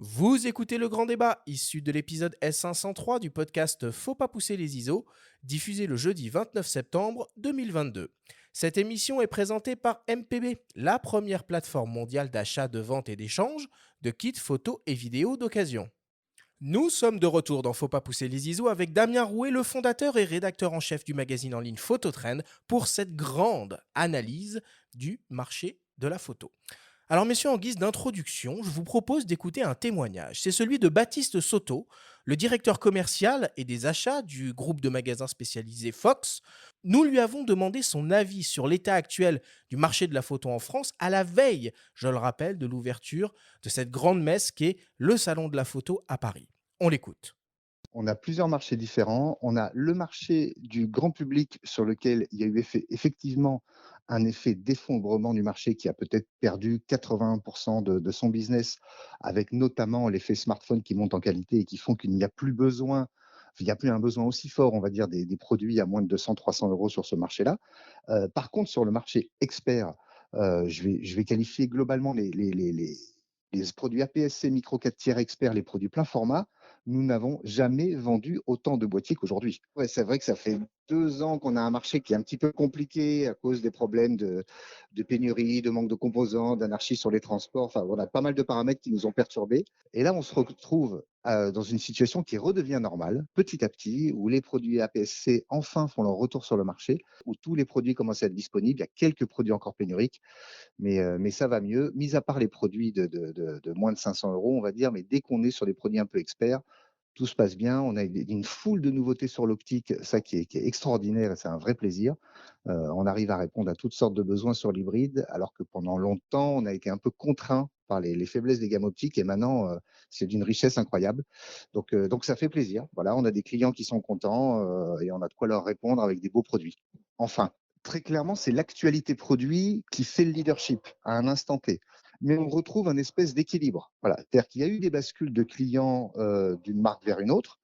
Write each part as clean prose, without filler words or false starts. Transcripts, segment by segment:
Vous écoutez le grand débat, issu de l'épisode S503 du podcast Faut pas pousser les ISO, diffusé le jeudi 29 septembre 2022. Cette émission est présentée par MPB, la première plateforme mondiale d'achat, de vente et d'échange de kits photos et vidéos d'occasion. Nous sommes de retour dans Faut pas pousser les ISO avec Damien Rouet, le fondateur et rédacteur en chef du magazine en ligne Phototrend, pour cette grande analyse du marché de la photo. Alors messieurs, en guise d'introduction, je vous propose d'écouter un témoignage. C'est celui de Baptiste Soto, le directeur commercial et des achats du groupe de magasins spécialisé Fox. Nous lui avons demandé son avis sur l'état actuel du marché de la photo en France à la veille, je le rappelle, de l'ouverture de cette grande messe qu'est le Salon de la photo à Paris. On l'écoute. On a plusieurs marchés différents. On a le marché du grand public sur lequel il y a eu effectivement un effet d'effondrement du marché qui a peut-être perdu 80% de son business, avec notamment l'effet smartphone qui monte en qualité et qui font qu'il n'y a plus besoin, il n'y a plus un besoin aussi fort, on va dire, des produits à moins de 200-300 euros sur ce marché-là. Par contre, sur le marché expert, je vais qualifier globalement les produits APS-C Micro 4 tiers expert, les produits plein format. Nous n'avons jamais vendu autant de boîtiers qu'aujourd'hui. Ouais, c'est vrai que ça fait 2 ans qu'on a un marché qui est un petit peu compliqué à cause des problèmes de pénurie, de manque de composants, d'anarchie sur les transports. Enfin, on a pas mal de paramètres qui nous ont perturbés. Et là, on se retrouve dans une situation qui redevient normale, petit à petit, où les produits APS-C enfin font leur retour sur le marché, où tous les produits commencent à être disponibles. Il y a quelques produits encore pénuriques, mais ça va mieux, mis à part les produits de moins de 500 euros, on va dire, mais dès qu'on est sur des produits un peu experts, tout se passe bien. On a une foule de nouveautés sur l'optique, ça qui est extraordinaire et c'est un vrai plaisir. On arrive à répondre à toutes sortes de besoins sur l'hybride, alors que pendant longtemps, on a été un peu contraint par les faiblesses des gammes optiques et maintenant, c'est d'une richesse incroyable. Donc ça fait plaisir. Voilà, on a des clients qui sont contents, et on a de quoi leur répondre avec des beaux produits. Enfin, très clairement, c'est l'actualité produit qui fait le leadership à un instant T. Mais on retrouve un espèce d'équilibre. Voilà, c'est-à-dire qu'il y a eu des bascules de clients d'une marque vers une autre,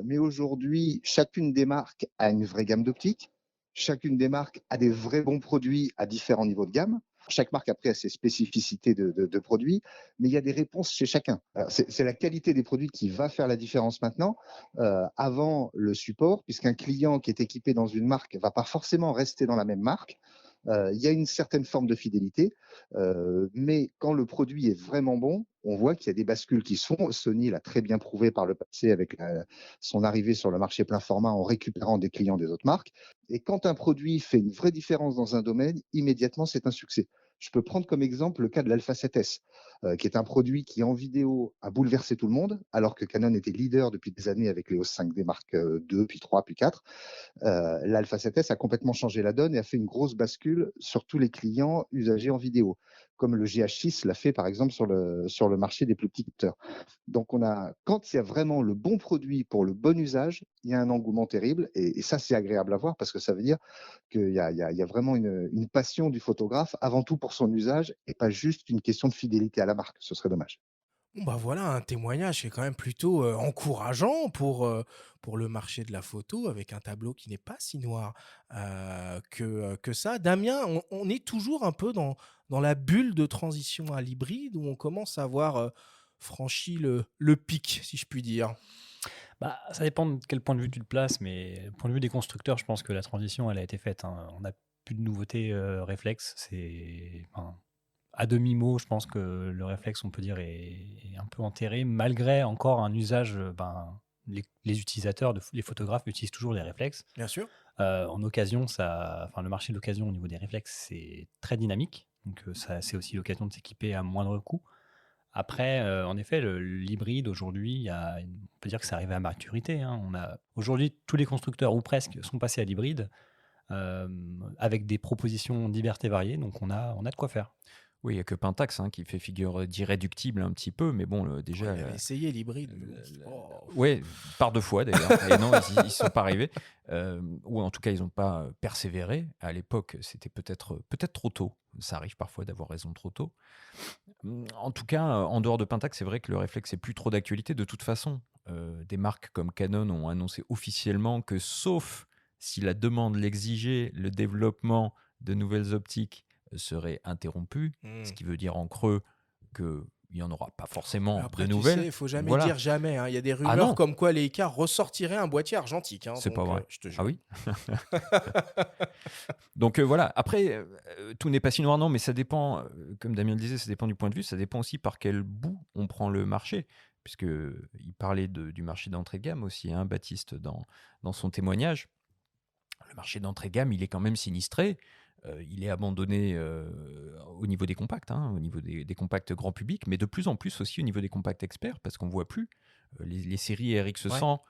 mais aujourd'hui, chacune des marques a une vraie gamme d'optique. Chacune des marques a des vrais bons produits à différents niveaux de gamme. Chaque marque après a ses spécificités de produits, mais il y a des réponses chez chacun. C'est la qualité des produits qui va faire la différence maintenant, avant le support, puisqu'un client qui est équipé dans une marque ne va pas forcément rester dans la même marque. Il y a une certaine forme de fidélité, mais quand le produit est vraiment bon, on voit qu'il y a des bascules qui se font. Sony l'a très bien prouvé par le passé avec son arrivée sur le marché plein format en récupérant des clients des autres marques. Et quand un produit fait une vraie différence dans un domaine, immédiatement, c'est un succès. Je peux prendre comme exemple le cas de l'Alpha 7S, qui est un produit qui, en vidéo, a bouleversé tout le monde, alors que Canon était leader depuis des années avec les EOS 5D Mark II, puis 3, puis 4. L'Alpha 7S a complètement changé la donne et a fait une grosse bascule sur tous les clients usagers en vidéo, comme le GH6 l'a fait par exemple sur le marché des plus petits capteurs. Donc quand il y a vraiment le bon produit pour le bon usage, il y a un engouement terrible et ça c'est agréable à voir parce que ça veut dire qu'il y a vraiment une passion du photographe avant tout pour son usage et pas juste une question de fidélité à la marque, ce serait dommage. Bon bah voilà un témoignage qui est quand même plutôt encourageant pour le marché de la photo avec un tableau qui n'est pas si noir que ça. Damien, on est toujours un peu dans la bulle de transition à l'hybride où on commence à avoir franchi le pic, si je puis dire. Bah, ça dépend de quel point de vue tu te places, mais du point de vue des constructeurs, je pense que la transition, elle a été faite, hein. On n'a plus de nouveautés réflexes. À demi-mot, je pense que le réflexe, on peut dire, est un peu enterré, malgré encore un usage. Les utilisateurs, les photographes utilisent toujours les réflexes. Bien sûr. En occasion, le marché de l'occasion au niveau des réflexes, c'est très dynamique. Donc, c'est aussi l'occasion de s'équiper à moindre coût. Après, en effet, l'hybride aujourd'hui, on peut dire que c'est arrivé à maturité, hein. Aujourd'hui, tous les constructeurs ou presque sont passés à l'hybride, avec des propositions diverses et variées, donc on a de quoi faire. Oui, il y a que Pentax, hein, qui fait figure d'irréductible un petit peu, mais bon, Oh, déjà, il avait essayé l'hybride. Oh, ouais, par 2 fois d'ailleurs et non, ils sont pas arrivés, ou en tout cas, ils ont pas, persévéré. À l'époque, c'était peut-être trop tôt. Ça arrive parfois d'avoir raison trop tôt. En tout cas, en dehors de Pentax, c'est vrai que le réflexe est plus trop d'actualité. De toute façon, des marques comme Canon ont annoncé officiellement que sauf si la demande l'exigeait, le développement de nouvelles optiques serait interrompu. Ce hmm. qui veut dire en creux que il n'y en aura pas forcément Après, de tu nouvelles. sais, il faut jamais Voilà. dire jamais, hein. Il y a des Ah rumeurs non, comme quoi Leica ressortirait un boîtier argentique, hein, c'est pas donc vrai. je te Ah jure. oui? Donc voilà. Après, tout n'est pas si noir, non, mais ça dépend, comme Damien le disait, ça dépend du point de vue, ça dépend aussi par quel bout on prend le marché. Puisque il parlait du marché d'entrée de gamme aussi, hein, Baptiste, dans son témoignage. Le marché d'entrée de gamme, il est quand même sinistré. Il est abandonné au niveau des compacts, hein, au niveau des compacts grand public, mais de plus en plus aussi au niveau des compacts experts, parce qu'on ne voit plus. Les séries Ouais. RX100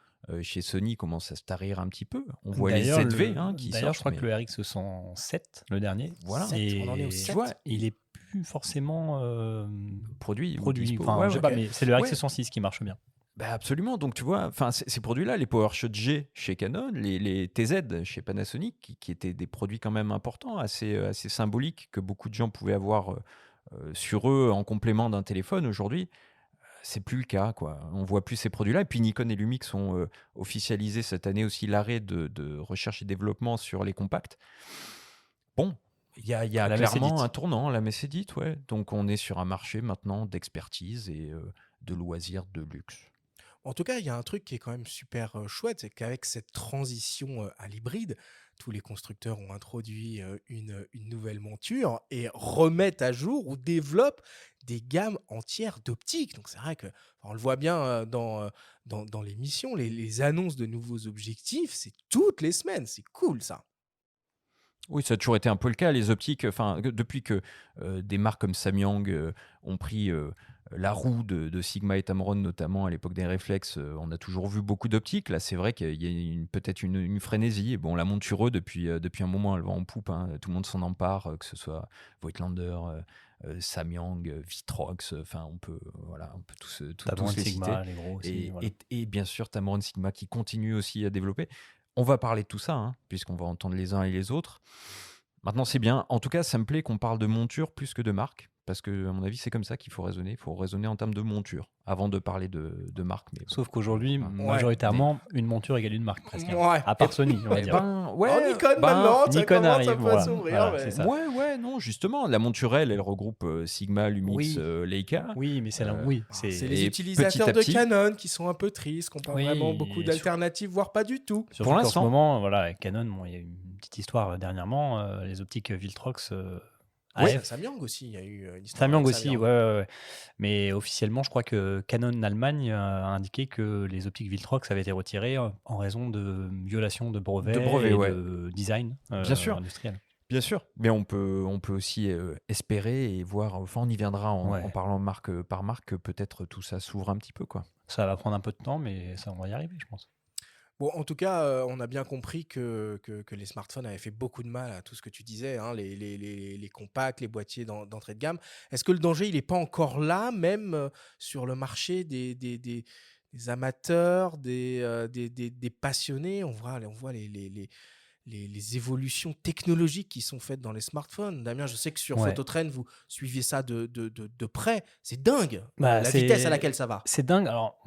chez Sony commencent à se tarir un petit peu. On voit les D'ailleurs, ZV hein, qui d'ailleurs, je sortent, crois que mais le RX107, le dernier, voilà, 7, on en est au et 7. ouais, il est plus forcément produit ou produit. dispo. Enfin, Ouais, je sais ouais. pas, mais c'est le Ouais. RX106 qui marche bien. Bah absolument. Donc, tu vois, ces produits-là, les PowerShot G chez Canon, les TZ chez Panasonic, qui étaient des produits quand même importants, assez symboliques, que beaucoup de gens pouvaient avoir sur eux en complément d'un téléphone aujourd'hui, c'est plus le cas, quoi. On voit plus ces produits-là. Et puis Nikon et Lumix ont officialisé cette année aussi l'arrêt de recherche et développement sur les compacts. Bon, il y a La messe est clairement dite. un tournant, la messe est dite, ouais. Donc on est sur un marché maintenant d'expertise et de loisirs de luxe. En tout cas, il y a un truc qui est quand même super chouette, c'est qu'avec cette transition à l'hybride, tous les constructeurs ont introduit une nouvelle monture et remettent à jour ou développent des gammes entières d'optiques. Donc c'est vrai que on le voit bien dans l'émission, les annonces de nouveaux objectifs, c'est toutes les semaines. C'est cool ça. Oui, ça a toujours été un peu le cas. Les optiques, depuis que des marques comme Samyang ont pris la roue de Sigma et Tamron, notamment à l'époque des réflexes, on a toujours vu beaucoup d'optiques. Là, c'est vrai qu'il y a peut-être une frénésie. Et bon, la monture, depuis un moment, elle va en poupe, hein. Tout le monde s'en empare, que ce soit Voigtlander, Samyang, Vitrox. Enfin, on peut tous Tamron, les citer. Sigma, les gros aussi. Voilà. Et bien sûr, Tamron Sigma qui continue aussi à développer. On va parler de tout ça, hein, puisqu'on va entendre les uns et les autres. Maintenant, c'est bien. En tout cas, ça me plaît qu'on parle de monture plus que de marque, parce que, à mon avis, c'est comme ça qu'il faut raisonner. Il faut raisonner en termes de monture avant de parler de marque. Mais bon, Sauf qu'aujourd'hui, voilà. majoritairement, une monture égale une marque presque. Ouais. À part Sony, on va Eh dire. ben, ouais, Oh, Nikon maintenant, ça Nikon commence arrive, un peu à voilà. s'ouvrir. Voilà, mais- c'est ça. ouais, non, justement, la monture, elle regroupe Sigma, Lumix, Oui. Leica. Oui, mais c'est là. Euh, Oui, C'est c'est les et utilisateurs petit à de petit- Canon qui sont un peu tristes, qui n'ont pas Oui, vraiment beaucoup et d'alternatives, voire pas du tout. surtout Pour qu'en ce l'instant. moment, voilà, avec Canon, bon, il y a eu une petite histoire dernièrement. Les optiques Viltrox Oui, AF. Samyang aussi, il y a eu une histoire. Samyang avec aussi, Samyang. ouais. Mais officiellement, je crois que Canon Allemagne a indiqué que les optiques Viltrox avaient été retirées en raison de violation de brevets, et ouais. de design Bien sûr. industriel. Bien sûr, mais on peut aussi espérer et voir, enfin on y viendra en Ouais. parlant marque par marque, que peut-être tout ça s'ouvre un petit peu, quoi. Ça va prendre un peu de temps, mais ça, on va y arriver, je pense. Bon, en tout cas, on a bien compris que les smartphones avaient fait beaucoup de mal à tout ce que tu disais, hein, les compacts, les boîtiers d'entrée de gamme. Est-ce que le danger, il n'est pas encore là, même sur le marché des amateurs, des passionnés? On voit les évolutions technologiques qui sont faites dans les smartphones. Damien, je sais que sur Ouais. Phototrend, vous suivez ça de près. C'est dingue, Bah, la c'est- vitesse à laquelle ça va. C'est dingue. Alors,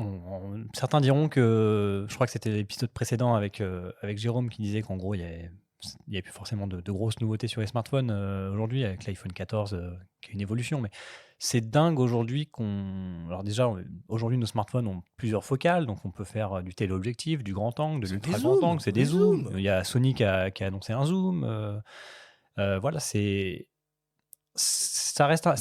certains diront que, je crois que c'était l'épisode précédent avec Jérôme qui disait qu'en gros, il y avait plus forcément de grosses nouveautés sur les smartphones aujourd'hui, avec l'iPhone 14 qui est une évolution. Mais c'est dingue aujourd'hui Alors déjà, aujourd'hui, nos smartphones ont plusieurs focales, donc on peut faire du téléobjectif, du grand angle, de C'est l'ultra des grand zooms, angle, c'est des des zooms. zooms. Il y a Sony qui a annoncé un zoom. Voilà, c'est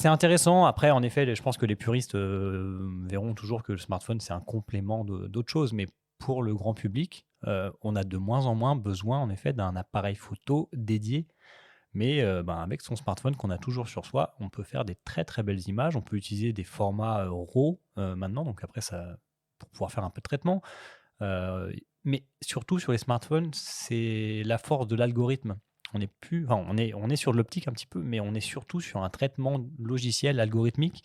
intéressant. Après, en effet, je pense que les puristes verront toujours que le smartphone, c'est un complément d'autres choses. Mais pour le grand public, on a de moins en moins besoin, en effet, d'un appareil photo dédié. Mais avec son smartphone qu'on a toujours sur soi, on peut faire des très très belles images. On peut utiliser des formats RAW maintenant. Donc après, ça, pour pouvoir faire un peu de traitement. Mais surtout sur les smartphones, c'est la force de l'algorithme. On est sur de l'optique un petit peu, mais on est surtout sur un traitement logiciel algorithmique.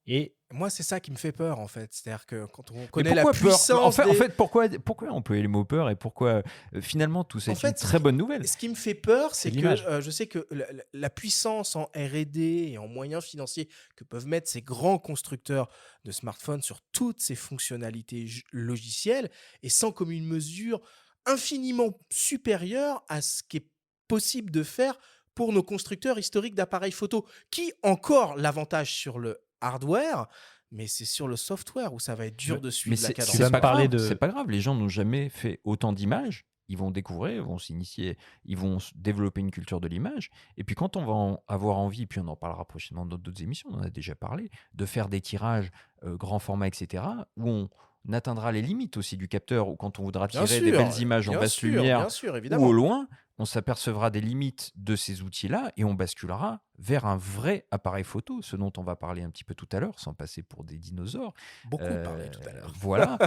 Et Moi, c'est ça qui me fait peur, en fait. C'est-à-dire que quand on Mais connaît la pourquoi peur? puissance En fait, pourquoi employer le mot peur et pourquoi finalement tout ça En est une fait, très bonne nouvelle? ce qui me fait peur, c'est C'est que l'image. je sais que la puissance en R&D et en moyens financiers que peuvent mettre ces grands constructeurs de smartphones sur toutes ces fonctionnalités logicielles est sans commune mesure infiniment supérieure à ce qui est possible de faire pour nos constructeurs historiques d'appareils photo, qui encore l'avantage sur le hardware, mais c'est sur le software où ça va être dur de Mais suivre la c'est cadence. Tu vas c'est me pas parler grave, de- c'est pas grave. Les gens n'ont jamais fait autant d'images. Ils vont découvrir, ils vont s'initier, ils vont développer une culture de l'image. Et puis quand on va avoir envie, puis on en parlera prochainement dans d'autres émissions, on en a déjà parlé, de faire des tirages grand format, etc., où on atteindra les limites aussi du capteur, ou quand on voudra Bien tirer des sûr, belles images en basse lumière bien sûr, ou évidemment. au loin, on s'apercevra des limites de ces outils-là et on basculera vers un vrai appareil photo, ce dont on va parler un petit peu tout à l'heure, sans passer pour des dinosaures. Beaucoup parlé tout à l'heure. Voilà.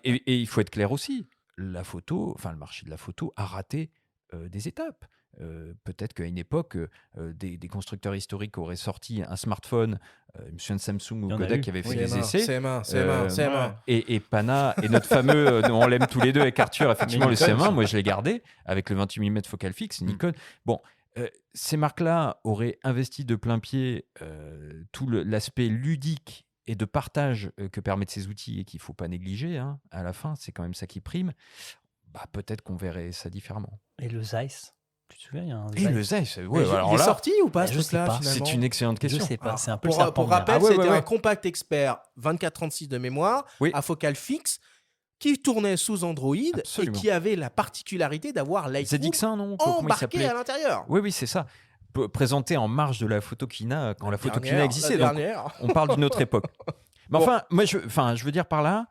Et il faut être clair aussi. La photo, enfin le marché de la photo a raté des étapes. Peut-être qu'à une époque, des constructeurs historiques auraient sorti un smartphone, je me souviens de Samsung ou Il y en a Kodak eu. qui avaient fait Oui, des essais. CM1. Et Pana, et notre fameux, on l'aime tous les deux avec Arthur, effectivement, le Nikon, CM1, moi je l'ai gardé avec le 28 mm focal fixe, Nikon. Bon, ces marques-là auraient investi de plein pied tout l'aspect ludique et de partage que permettent ces outils et qu'il ne faut pas négliger, hein, à la fin, c'est quand même ça qui prime. Bah, peut-être qu'on verrait ça différemment. Et le Zeiss, tu te souviens, il y a un Et le Zeiss. Zeiss, Mais ouais, alors il est là, sorti ou pas Bah, ce je sais truc-là pas. finalement? c'est une excellente Je question. sais pas, Alors, c'est un peu le serpent pour de mer. rappel, Ah ouais, c'était ouais, un ouais. compact expert 2436 de mémoire Oui. à focale fixe qui tournait sous Android Absolument. et qui avait la particularité d'avoir l'iPhone ZX1, non? Comment il embarqué s'appelait? à l'intérieur. Oui, oui, c'est ça. Présenté en marge de la Photokina quand la Photokina Dernière, existait. la Donc, dernière. on parle d'une autre époque. Mais Bon. enfin, moi, je veux dire par là,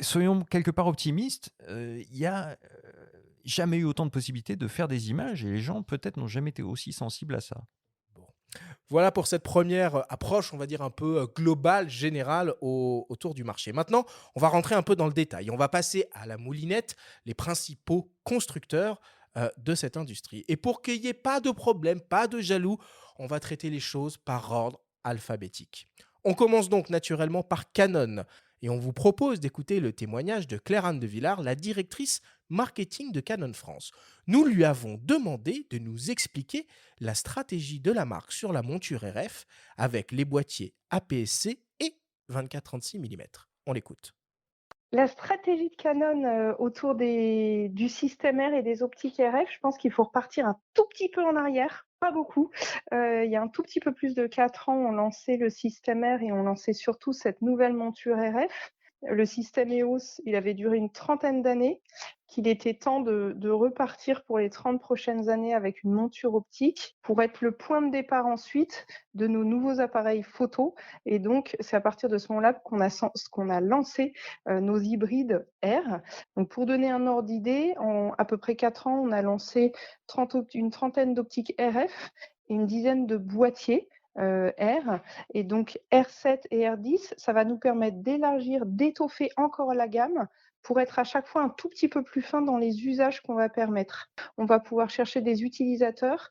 soyons quelque part optimistes. Il y a jamais eu autant de possibilités de faire des images et les gens peut-être n'ont jamais été aussi sensibles à ça. Voilà pour cette première approche, on va dire un peu globale, générale autour du marché. Maintenant, on va rentrer un peu dans le détail. On va passer à la moulinette, les principaux constructeurs de cette industrie. Et pour qu'il n'y ait pas de problème, pas de jaloux, on va traiter les choses par ordre alphabétique. On commence donc naturellement par Canon. Et on vous propose d'écouter le témoignage de Claire-Anne de Villard, la directrice marketing de Canon France. Nous lui avons demandé de nous expliquer la stratégie de la marque sur la monture RF avec les boîtiers APS-C et 24-36 mm. On l'écoute. La stratégie de Canon autour du système R et des optiques RF, je pense qu'il faut repartir un tout petit peu en arrière, pas beaucoup. Il y a un tout petit peu plus de 4 ans, on lançait le système R et on lançait surtout cette nouvelle monture RF. Le système EOS, il avait duré une 30aine d'années, qu'il était temps de repartir pour les 30 prochaines années avec une monture optique pour être le point de départ ensuite de nos nouveaux appareils photo. Et donc, c'est à partir de ce moment-là qu'on a lancé nos hybrides R. Donc, pour donner un ordre d'idée, en à peu près 4 ans, on a lancé une trentaine d'optiques RF et une dizaine de boîtiers R. Et donc, R7 et R10, ça va nous permettre d'élargir, d'étoffer encore la gamme pour être à chaque fois un tout petit peu plus fin dans les usages qu'on va permettre. On va pouvoir chercher des utilisateurs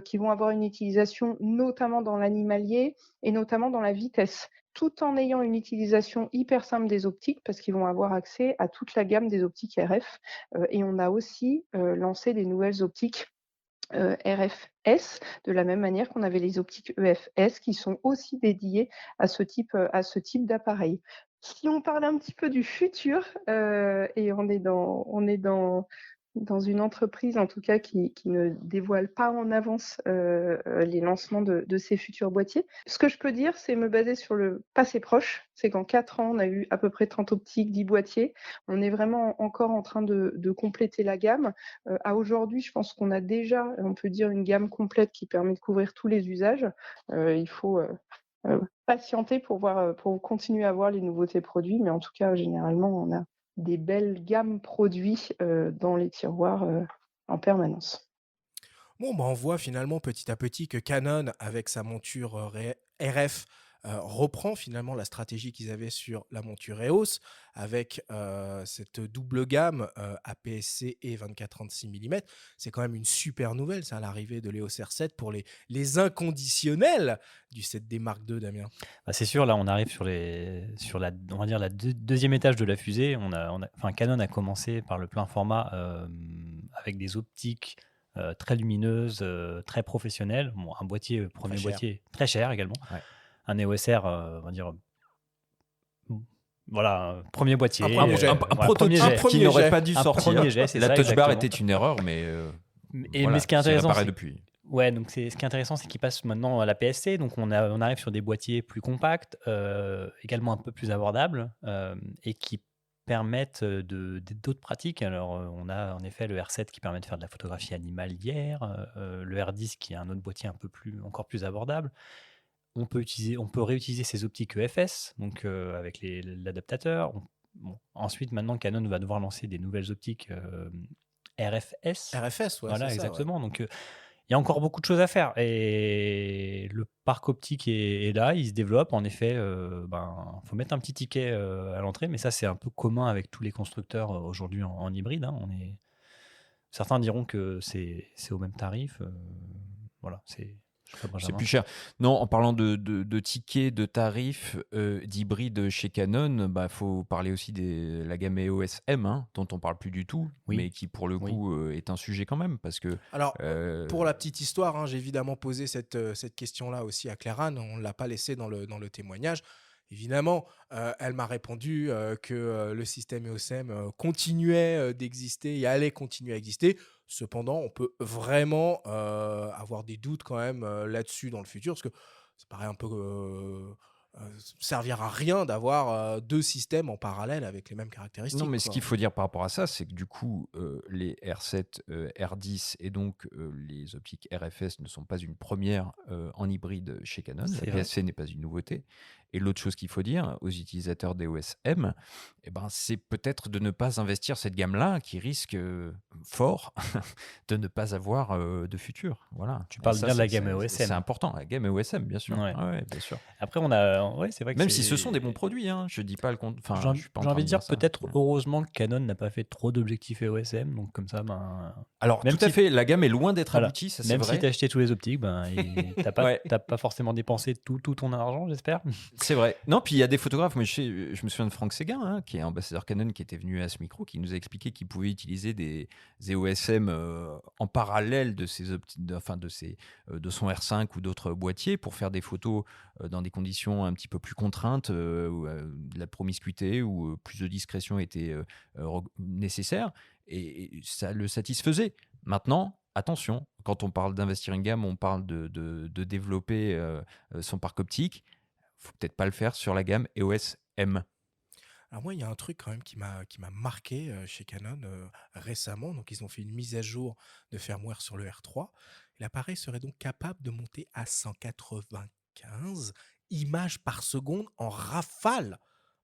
qui vont avoir une utilisation notamment dans l'animalier et notamment dans la vitesse, tout en ayant une utilisation hyper simple des optiques parce qu'ils vont avoir accès à toute la gamme des optiques RF. Et on a aussi lancé des nouvelles optiques RFS, de la même manière qu'on avait les optiques EFS qui sont aussi dédiées à ce type d'appareil. Si on parle un petit peu du futur, et on est dans une entreprise en tout cas qui ne dévoile pas en avance les lancements de ces futurs boîtiers. Ce que je peux dire, c'est me baser sur le passé proche. C'est qu'en 4 ans, on a eu à peu près 30 optiques, 10 boîtiers. On est vraiment encore en train de compléter la gamme. À aujourd'hui, je pense qu'on a déjà, on peut dire, une gamme complète qui permet de couvrir tous les usages. Il faut patienter pour continuer à voir les nouveautés produits, mais en tout cas, généralement, on a des belles gammes produits dans les tiroirs en permanence. Bon, on voit finalement petit à petit que Canon, avec sa monture RF, reprend finalement la stratégie qu'ils avaient sur la monture EOS, avec cette double gamme APS-C et 24-36 mm. C'est quand même une super nouvelle, ça, à l'arrivée de l'EOS R7 pour les inconditionnels du 7D Mark II, Damien. Bah, c'est sûr, là, on arrive sur la, on va dire, deuxième étage de la fusée. Canon a commencé par le plein format avec des optiques très lumineuses, très professionnelles. Bon, un boîtier, premier Très cher. boîtier, très cher également. Ouais. Un EOS R, on va dire, voilà, premier boîtier. Un premier jet. Un voilà, prototype jet. qui n'aurait pas dû Un sortir. premier jet, c'est La ça, touch bar exactement. était une erreur, mais Mais ce qui est ça intéressant, apparaît c'est depuis. Ouais, donc ce qui est intéressant, c'est qu'ils passent maintenant à la PSC, donc on arrive sur des boîtiers plus compacts, également un peu plus abordables, et qui permettent, d'autres pratiques. Alors, on a en effet le R7 qui permet de faire de la photographie animalière, le R10 qui est un autre boîtier encore plus abordable. On peut réutiliser ces optiques EFS, donc avec l'adaptateur. Ensuite, maintenant, Canon va devoir lancer des nouvelles optiques RFS. RFS, ouais, Voilà, c'est ça, ouais. exactement. Donc, il y a encore beaucoup de choses à faire. Et le parc optique est là, il se développe. En effet, faut mettre un petit ticket à l'entrée, mais ça, c'est un peu commun avec tous les constructeurs aujourd'hui en hybride, hein. Certains diront que c'est au même tarif. Voilà, je sais pas, C'est Benjamin. plus cher. Non, en parlant de tickets, de tarifs, d'hybrides chez Canon, faut parler aussi de la gamme EOS M, hein, dont on parle plus du tout, Oui. mais qui pour le Oui. coup est un sujet quand même, parce que Alors, pour la petite histoire, hein, j'ai évidemment posé cette question-là aussi à Claire-Anne. On ne l'a pas laissée dans le témoignage. Évidemment, elle m'a répondu que le système EOS M continuait d'exister et allait continuer à exister. Cependant, on peut vraiment avoir des doutes quand même là-dessus dans le futur, parce que ça paraît un peu servir à rien d'avoir deux systèmes en parallèle avec les mêmes caractéristiques. non, mais ce quoi. qu'il faut dire par rapport à ça, c'est que du coup, les R7, R10 et donc les optiques RFS ne sont pas une première en hybride chez Canon. C'est La vrai. PSC n'est pas une nouveauté. Et l'autre chose qu'il faut dire aux utilisateurs d'EOS M, c'est peut-être de ne pas investir cette gamme-là qui risque fort de ne pas avoir de futur. Voilà. Tu Et parles ça, bien de la c'est- gamme c'est- EOS C'est M. important, la gamme EOS M, bien sûr. Ouais. Ah ouais, bien sûr. Après, c'est vrai que Même si ce sont des bons produits, hein, je dis pas le contraire. Enfin, je suis pas en j'ai train envie de dire ça. peut-être heureusement que Canon n'a pas fait trop d'objectifs EOS M, donc comme ça, Alors, même tout à si- fait, la gamme est loin d'être voilà. aboutie, ça c'est Même vrai. si tu as acheté tous les optiques, Ouais. t'as pas forcément dépensé tout ton argent, j'espère. C'est vrai. Non, puis il y a des photographes. Moi, je me souviens de Franck Séguin, hein, qui est ambassadeur Canon, qui était venu à ce micro, qui nous a expliqué qu'il pouvait utiliser des EOS M en parallèle de de son R5 ou d'autres boîtiers pour faire des photos dans des conditions un petit peu plus contraintes, où de la promiscuité ou plus de discrétion était nécessaire, et ça le satisfaisait. Maintenant, attention, quand on parle d'investir une gamme, on parle de développer son parc optique. Faut peut-être pas le faire sur la gamme EOS M. Alors moi, il y a un truc quand même qui m'a marqué chez Canon récemment. Donc, ils ont fait une mise à jour de firmware sur le R3. L'appareil serait donc capable de monter à 195 images par seconde en rafale.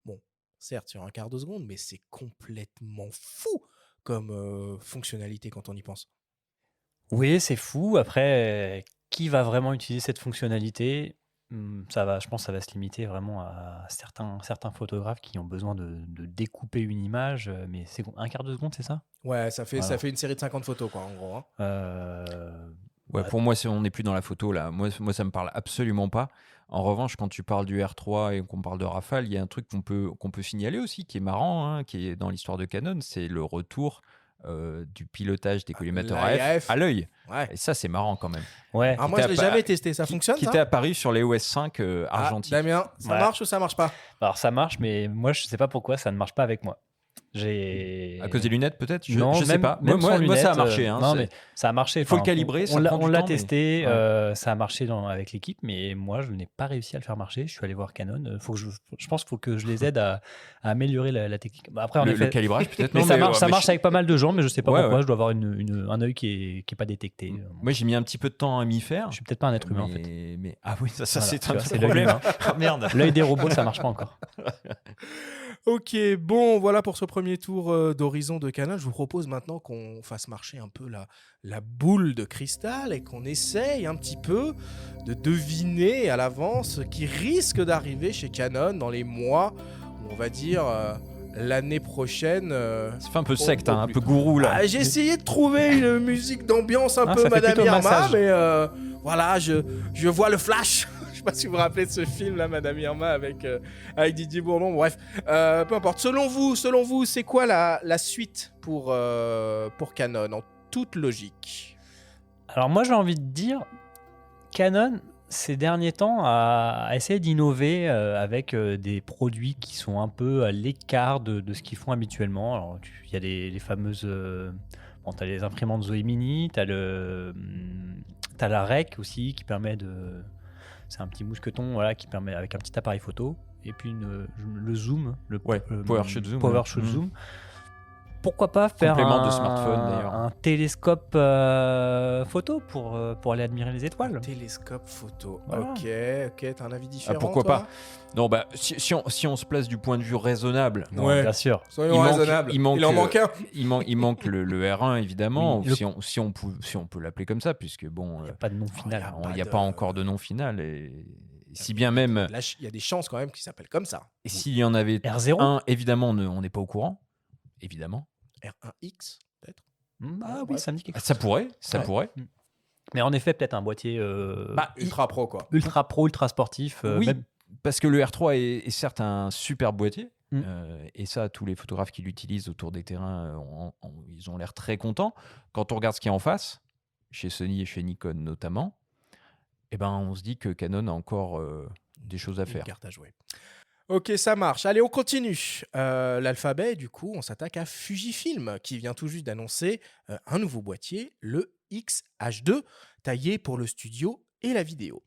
Bon, certes, sur un quart de seconde, mais c'est complètement fou comme fonctionnalité quand on y pense. Oui, c'est fou. Après, qui va vraiment utiliser cette fonctionnalité? Je pense que ça va se limiter vraiment à certains photographes qui ont besoin de découper une image, mais c'est un quart de seconde, c'est ça? Ouais, ça Voilà. fait une série de 50 photos, quoi, en gros. Hein. Ouais, Bah, pour moi, on n'est plus dans la photo là. Moi, ça me parle absolument pas. En revanche, quand tu parles du R3 et qu'on parle de Rafale, il y a un truc qu'on peut signaler aussi, qui est marrant, hein, qui est dans l'histoire de Canon, c'est le retour du pilotage des collimateurs l'AF. AF à l'œil. Ouais. Et ça, c'est marrant quand même. ouais. Alors moi, je l'ai jamais testé. Ça fonctionne, Qui ça était apparu sur les OS 5 Ah, argentiques. Damien, ça Ouais. marche ou ça marche pas? Alors ça marche, mais moi je sais pas pourquoi ça ne marche pas avec moi. À cause des lunettes, peut-être? Non, je sais même- pas. même sans Moi, ça a lunettes, marché. Hein, non, c'est- mais ça a marché. Faut le Enfin, calibrer, ça prend on du l'a temps, mais- testé, Ouais. ça a marché avec l'équipe, mais moi je n'ai pas réussi à le faire marcher. Je suis allé voir Canon. Je pense qu'il faut que je les aide à améliorer la technique. Bah, après, en Le effet, calibrage, peut-être? mais Non, ça marche, ouais, ça mais marche avec pas mal de gens, mais je sais pas Ouais, pourquoi. ouais. Je dois avoir un œil qui est pas détecté. Moi, j'ai mis un petit peu de temps à m'y faire. Je suis peut-être pas un être humain en fait. Ah oui, ça Voilà, c'est tu un vois, autre c'est l'œil problème. humain. Ah merde. L'œil des robots, ça marche pas encore. Ok, bon, voilà pour ce premier tour d'horizon de Canon. Je vous propose maintenant qu'on fasse marcher un peu la boule de cristal et qu'on essaye un petit peu de deviner à l'avance ce qui risque d'arriver chez Canon dans les mois, on va dire l'année prochaine. Ça fait un peu Au- secte, au hein, un plus. peu gourou là. Ah, j'ai essayé de trouver une musique d'ambiance un Ah, peu ça fait Madame plutôt Irma, massage. mais voilà, je vois le flash. Je sais pas si vous vous rappelez de ce film là, Madame Irma avec Didier Bourdon. Bref, peu importe. Selon vous, c'est quoi la suite pour Canon en toute logique? Alors moi j'ai envie de dire, Canon ces derniers temps a essayé d'innover avec des produits qui sont un peu à l'écart de ce qu'ils font habituellement. Alors il y a les fameuses, bon, t'as les imprimantes Zoé Mini, t'as Tu as la REC aussi qui permet de. C'est un petit mousqueton voilà, qui permet avec un petit appareil photo. Et puis le zoom, le PowerShot Zoom. PowerShot Zoom. Pourquoi pas faire Complément de smartphone, d'ailleurs. un télescope photo pour aller admirer les étoiles. Un télescope photo. Voilà. Ok, t'as un avis différent. Pourquoi toi pas. Non, bah, si on se place du point de vue raisonnable, Non, Ouais. bien sûr. Soyons raisonnables. il manque en manque un. il manque le R1, évidemment, Oui, si on peut l'appeler comme ça, puisque bon, Il n'y a pas de nom final. il n'y a pas encore de nom final. Et si bien même, Là, il y a des chances quand même qu'il s'appelle comme ça. et s'il y en avait R0 un, évidemment, on n'est pas au courant. Évidemment. R1X, peut-être. Ah oui, Ouais. ça me dit quelque chose. Ça pourrait. Ouais. Mais en effet, peut-être un boîtier Ultra pro, quoi. ultra pro, ultra sportif. Oui, même- parce que le R3 est certes un super boîtier, Mm. et ça, tous les photographes qui l'utilisent autour des terrains, ils ont l'air très contents. Quand on regarde ce qu'il y a en face, chez Sony et chez Nikon notamment, eh ben, on se dit que Canon a encore des choses à Une faire. carte à jouer. Ok, ça marche. Allez, on continue. L'alphabet, du coup, on s'attaque à Fujifilm, qui vient tout juste d'annoncer un nouveau boîtier, le X-H2, taillé pour le studio et la vidéo.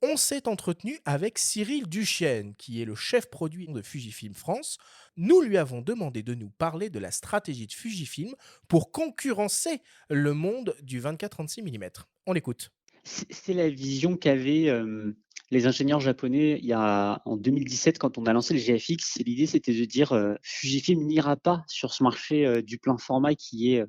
On s'est entretenu avec Cyril Duchesne, qui est le chef produit de Fujifilm France. Nous lui avons demandé de nous parler de la stratégie de Fujifilm pour concurrencer le monde du 24-36 mm. On l'écoute. C'est la vision qu'avaient les ingénieurs japonais en 2017 quand on a lancé le GFX. L'idée, c'était de dire Fujifilm n'ira pas sur ce marché du plein format qui est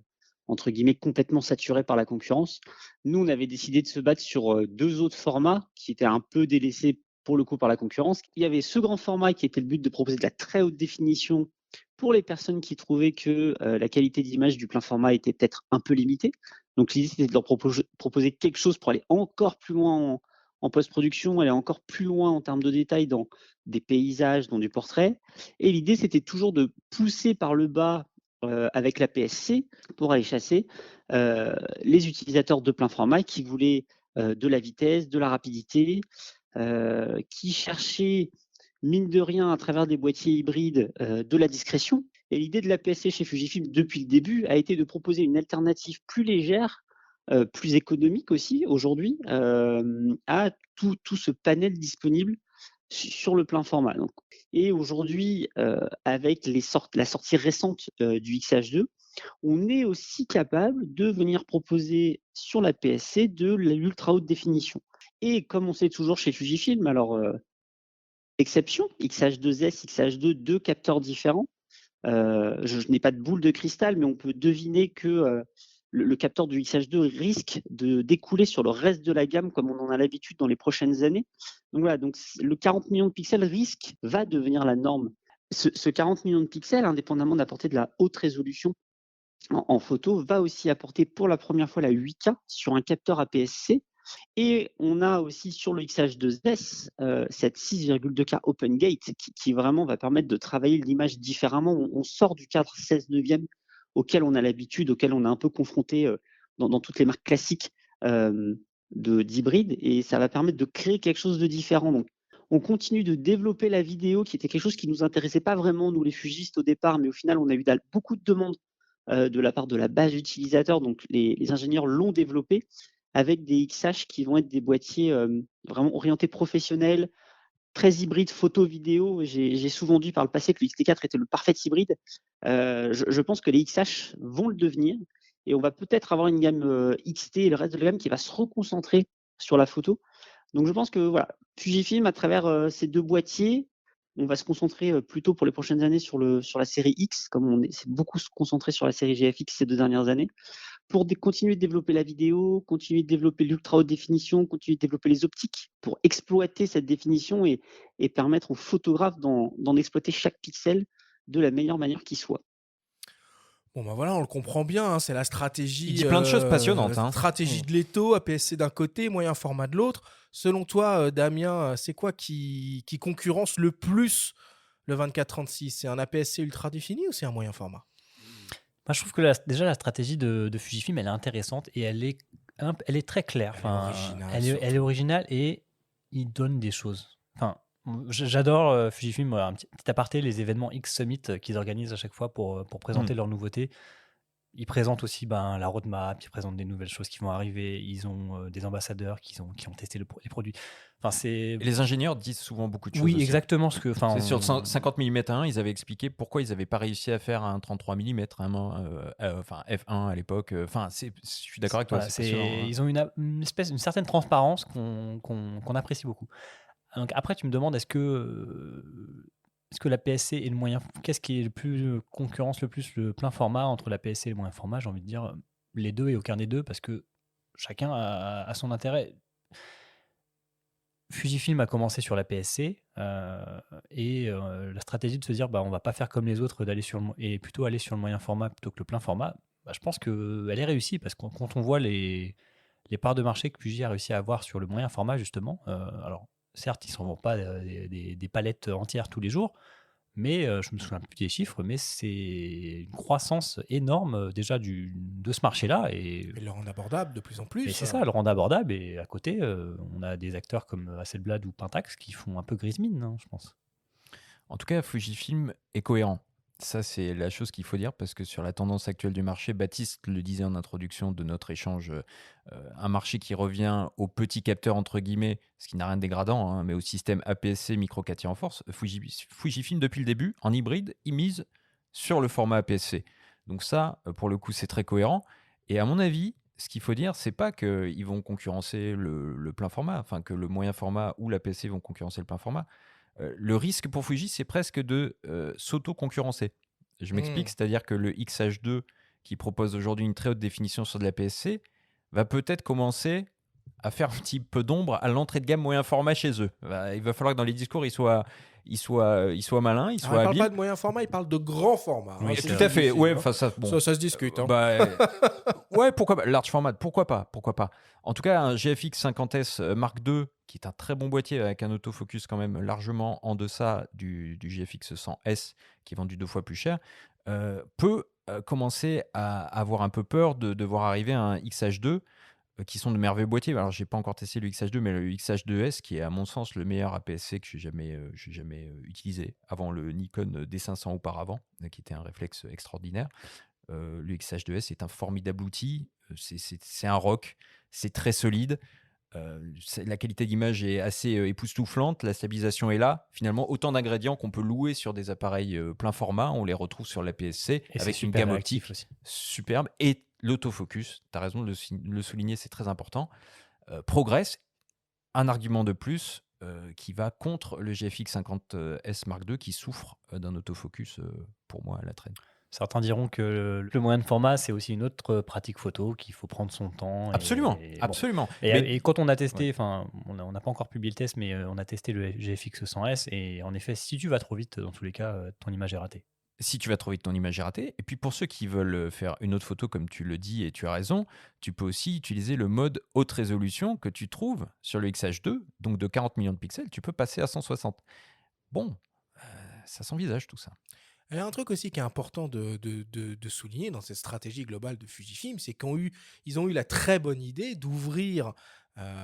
entre guillemets complètement saturé par la concurrence. Nous, on avait décidé de se battre sur deux autres formats qui étaient un peu délaissés pour le coup par la concurrence. Il y avait ce grand format qui était le but de proposer de la très haute définition pour les personnes qui trouvaient que la qualité d'image du plein format était peut-être un peu limitée. Donc l'idée, c'était de leur proposer quelque chose pour aller encore plus loin en post-production, aller encore plus loin en termes de détails dans des paysages, dans du portrait. Et l'idée, c'était toujours de pousser par le bas avec la PSC pour aller chasser les utilisateurs de plein format qui voulaient de la vitesse, de la rapidité, qui cherchaient, mine de rien, à travers des boîtiers hybrides, de la discrétion. Et l'idée de la PSC chez Fujifilm, depuis le début, a été de proposer une alternative plus légère, plus économique aussi, aujourd'hui, à tout ce panel disponible sur le plein format. Donc, et aujourd'hui, avec la sortie récente du XH2, on est aussi capable de venir proposer sur la PSC de l'ultra haute définition. Et comme on sait toujours chez Fujifilm, alors exception, XH2S, XH2, deux capteurs différents. Je n'ai pas de boule de cristal, mais on peut deviner que le capteur du XH2 risque de découler sur le reste de la gamme comme on en a l'habitude dans les prochaines années. Donc voilà, donc le 40 millions de pixels va devenir la norme. Ce 40 millions de pixels, indépendamment d'apporter de la haute résolution en photo, va aussi apporter pour la première fois la 8K sur un capteur APS-C. Et on a aussi sur le XH2S cette 6,2K Open Gate qui vraiment va permettre de travailler l'image différemment. On sort du cadre 16 neuvième auquel on a l'habitude, auquel on est un peu confronté dans toutes les marques classiques d'hybride, et ça va permettre de créer quelque chose de différent. Donc, on continue de développer la vidéo, qui était quelque chose qui nous intéressait pas vraiment, nous les fugistes au départ, mais au final, on a eu beaucoup de demandes de la part de la base utilisateur. Donc, les ingénieurs l'ont développé avec des XH qui vont être des boîtiers vraiment orientés professionnels, très hybrides photo-vidéo. J'ai souvent dit par le passé que le XT4 était le parfait hybride. Je pense que les XH vont le devenir, et on va peut-être avoir une gamme XT et le reste de la gamme qui va se reconcentrer sur la photo. Donc je pense que voilà, Fujifilm, à travers ces deux boîtiers, on va se concentrer plutôt pour les prochaines années sur la série X, comme on s'est beaucoup concentré sur la série GFX ces 2 dernières années, pour continuer de développer la vidéo, continuer de développer l'ultra haute définition, continuer de développer les optiques pour exploiter cette définition et permettre aux photographes d'en exploiter chaque pixel de la meilleure manière qui soit. Bon, ben voilà, on le comprend bien, hein, c'est la stratégie. Il dit plein de choses passionnantes, hein. Stratégie de l'étau, APS-C d'un côté, moyen format de l'autre. Selon toi, Damien, c'est quoi qui concurrence le plus le 24-36 ? C'est un APS-C ultra défini ou c'est un moyen format ? Moi, je trouve que déjà la stratégie de Fujifilm, elle est intéressante et elle est très claire. Elle est originale et il donne des choses. Enfin, j'adore Fujifilm. Un petit aparté, les événements X Summit qu'ils organisent à chaque fois pour présenter leurs nouveautés. ils présentent aussi la roadmap, ils présentent des nouvelles choses qui vont arriver. Ils ont des ambassadeurs qui ont testé les produits. Enfin, c'est. Et les ingénieurs disent souvent beaucoup de choses Oui, aussi. exactement. C'est sur 50 mm 1, ils avaient expliqué pourquoi ils n'avaient pas réussi à faire un 33 mm, enfin F1 à l'époque. Enfin, je suis d'accord avec toi. Voilà, c'est passionnant, hein. ils ont une certaine transparence qu'on apprécie beaucoup. Donc après, tu me demandes, est-ce que la PSC est le moyen, qu'est-ce qui est le plus concurrence le plus le plein format entre la PSC et le moyen format? J'ai envie de dire les deux et aucun des deux parce que chacun a son intérêt. Fujifilm a commencé sur la PSC et la stratégie de se dire on va pas faire comme les autres et plutôt aller sur le moyen format plutôt que le plein format, je pense qu'elle est réussie parce que quand on voit les parts de marché que Fuji a réussi à avoir sur le moyen format justement, alors certes ils ne s'en vont pas des palettes entières tous les jours, mais je me souviens plus des chiffres, mais c'est une croissance énorme déjà de ce marché-là. Et le rendre abordable de plus en plus. Et c'est ça, le rendre abordable. Et à côté, on a des acteurs comme Hasselblad ou Pentax qui font un peu grise mine, hein, je pense. En tout cas, Fujifilm est cohérent. Ça, c'est la chose qu'il faut dire parce que sur la tendance actuelle du marché, Baptiste le disait en introduction de notre échange, un marché qui revient aux petits capteurs, entre guillemets, ce qui n'a rien de dégradant, hein, mais au système APS-C micro 4 tiers en force. Fujifilm, depuis le début, en hybride, il mise sur le format APS-C. Donc ça, pour le coup, c'est très cohérent. Et à mon avis, ce qu'il faut dire, c'est pas qu'ils vont concurrencer le plein format, enfin que le moyen format ou l'APS-C vont concurrencer le plein format. Le risque pour Fuji, c'est presque de s'auto-concurrencer. Je m'explique, c'est-à-dire que le XH2, qui propose aujourd'hui une très haute définition sur de la PSC, va peut-être commencer à faire un petit peu d'ombre à l'entrée de gamme moyen format chez eux. Il va falloir que dans les discours, ils soient malins, ils soient il ne parle habiles. pas de moyen format, il parle de grand format. Oui, Tout à fait. Ouais, ça, bon. Ça se discute. Hein. Ouais, pourquoi pas. Large format, pourquoi pas. En tout cas, un GFX 50S Mark II, qui est un très bon boîtier avec un autofocus quand même largement en deçà du GFX 100S, qui est vendu 2 fois plus cher, peut commencer à avoir un peu peur de voir arriver un XH2 qui sont de merveilleux boîtiers. Alors, j'ai pas encore testé le XH2, mais le XH2S, qui est à mon sens le meilleur APS-C que j'ai jamais utilisé, avant le Nikon D500 auparavant, qui était un réflexe extraordinaire. Le XH2S est un formidable outil. C'est un rock, c'est très solide. La qualité d'image est assez époustouflante, la stabilisation est là. Finalement, autant d'ingrédients qu'on peut louer sur des appareils plein format, on les retrouve sur la PSC Et avec c'est une super gamme réactif optique aussi. superbe et l'autofocus. Tu as raison de le souligner, c'est très important. Progresse, un argument de plus qui va contre le GFX 50S Mark II qui souffre d'un autofocus pour moi à la traîne. Certains diront que le moyen de format, c'est aussi une autre pratique photo, qu'il faut prendre son temps. Absolument, bon. absolument. Et quand on a testé, on n'a pas encore publié le test, mais on a testé le GFX 100S, et en effet, si tu vas trop vite, dans tous les cas, ton image est ratée. Si tu vas trop vite, ton image est ratée. Et puis pour ceux qui veulent faire une autre photo, comme tu le dis et tu as raison, tu peux aussi utiliser le mode haute résolution que tu trouves sur le XH2, donc de 40 millions de pixels, tu peux passer à 160. Bon, ça s'envisage tout ça. Il y a un truc aussi qui est important de souligner dans cette stratégie globale de Fujifilm, c'est qu'ils ont eu la très bonne idée d'ouvrir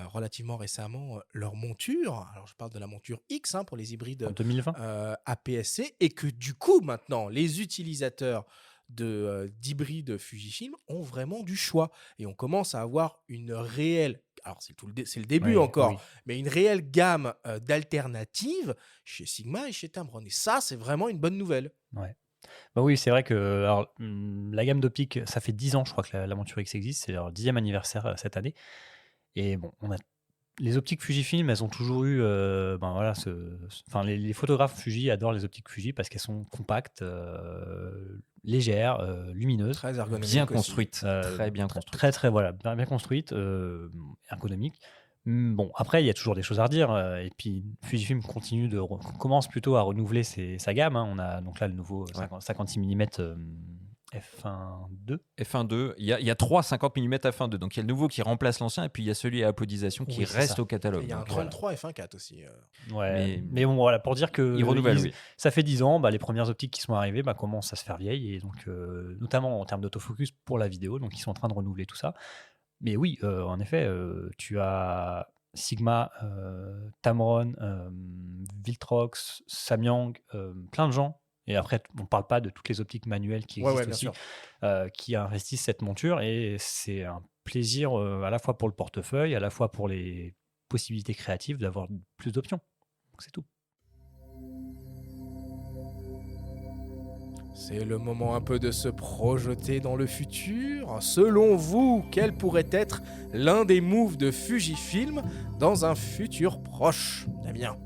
relativement récemment leur monture. Alors je parle de la monture X pour les hybrides En 2020. APS-C, et que du coup maintenant les utilisateurs d'hybrides Fujifilm ont vraiment du choix et on commence à avoir une réelle, alors c'est le début Oui, encore, oui. mais une réelle gamme d'alternatives chez Sigma et chez Tamron, et ça c'est vraiment une bonne nouvelle. Ouais. Oui, c'est vrai que alors, la gamme d'optiques, ça fait 10 ans, je crois, que la monture X existe. C'est leur 10e anniversaire cette année. Et bon, les optiques Fujifilm, elles ont toujours eu, voilà, les photographes Fuji adorent les optiques Fuji parce qu'elles sont compactes, légères, lumineuses, Très ergonomique bien aussi. construites, très bien construites. très voilà, bien construites, ergonomiques. Bon, après, il y a toujours des choses à redire. Et puis, Fujifilm commence plutôt à renouveler sa gamme. Hein. On a donc là le nouveau 56 mm f1.2. F1.2, il y a 3 50 mm f1.2, donc il y a le nouveau qui remplace l'ancien et puis il y a celui à apodisation qui Oui, c'est reste ça. au catalogue. Et il y a un Donc, 33 F1.4 aussi. Ouais, mais bon, voilà, pour dire que il renouvelle, oui. ça fait 10 ans, les premières optiques qui sont arrivées commencent à se faire vieilles, et donc notamment en termes d'autofocus pour la vidéo, donc ils sont en train de renouveler tout ça. Mais oui, en effet, tu as Sigma, Tamron, Viltrox, Samyang, plein de gens Et après, on ne parle pas de toutes les optiques manuelles qui Ouais, existent bien aussi, sûr. qui investissent cette monture. Et c'est un plaisir à la fois pour le portefeuille, à la fois pour les possibilités créatives d'avoir plus d'options. Donc c'est tout. C'est le moment un peu de se projeter dans le futur. Selon vous, quel pourrait être l'un des moves de Fujifilm dans un futur proche? Damien.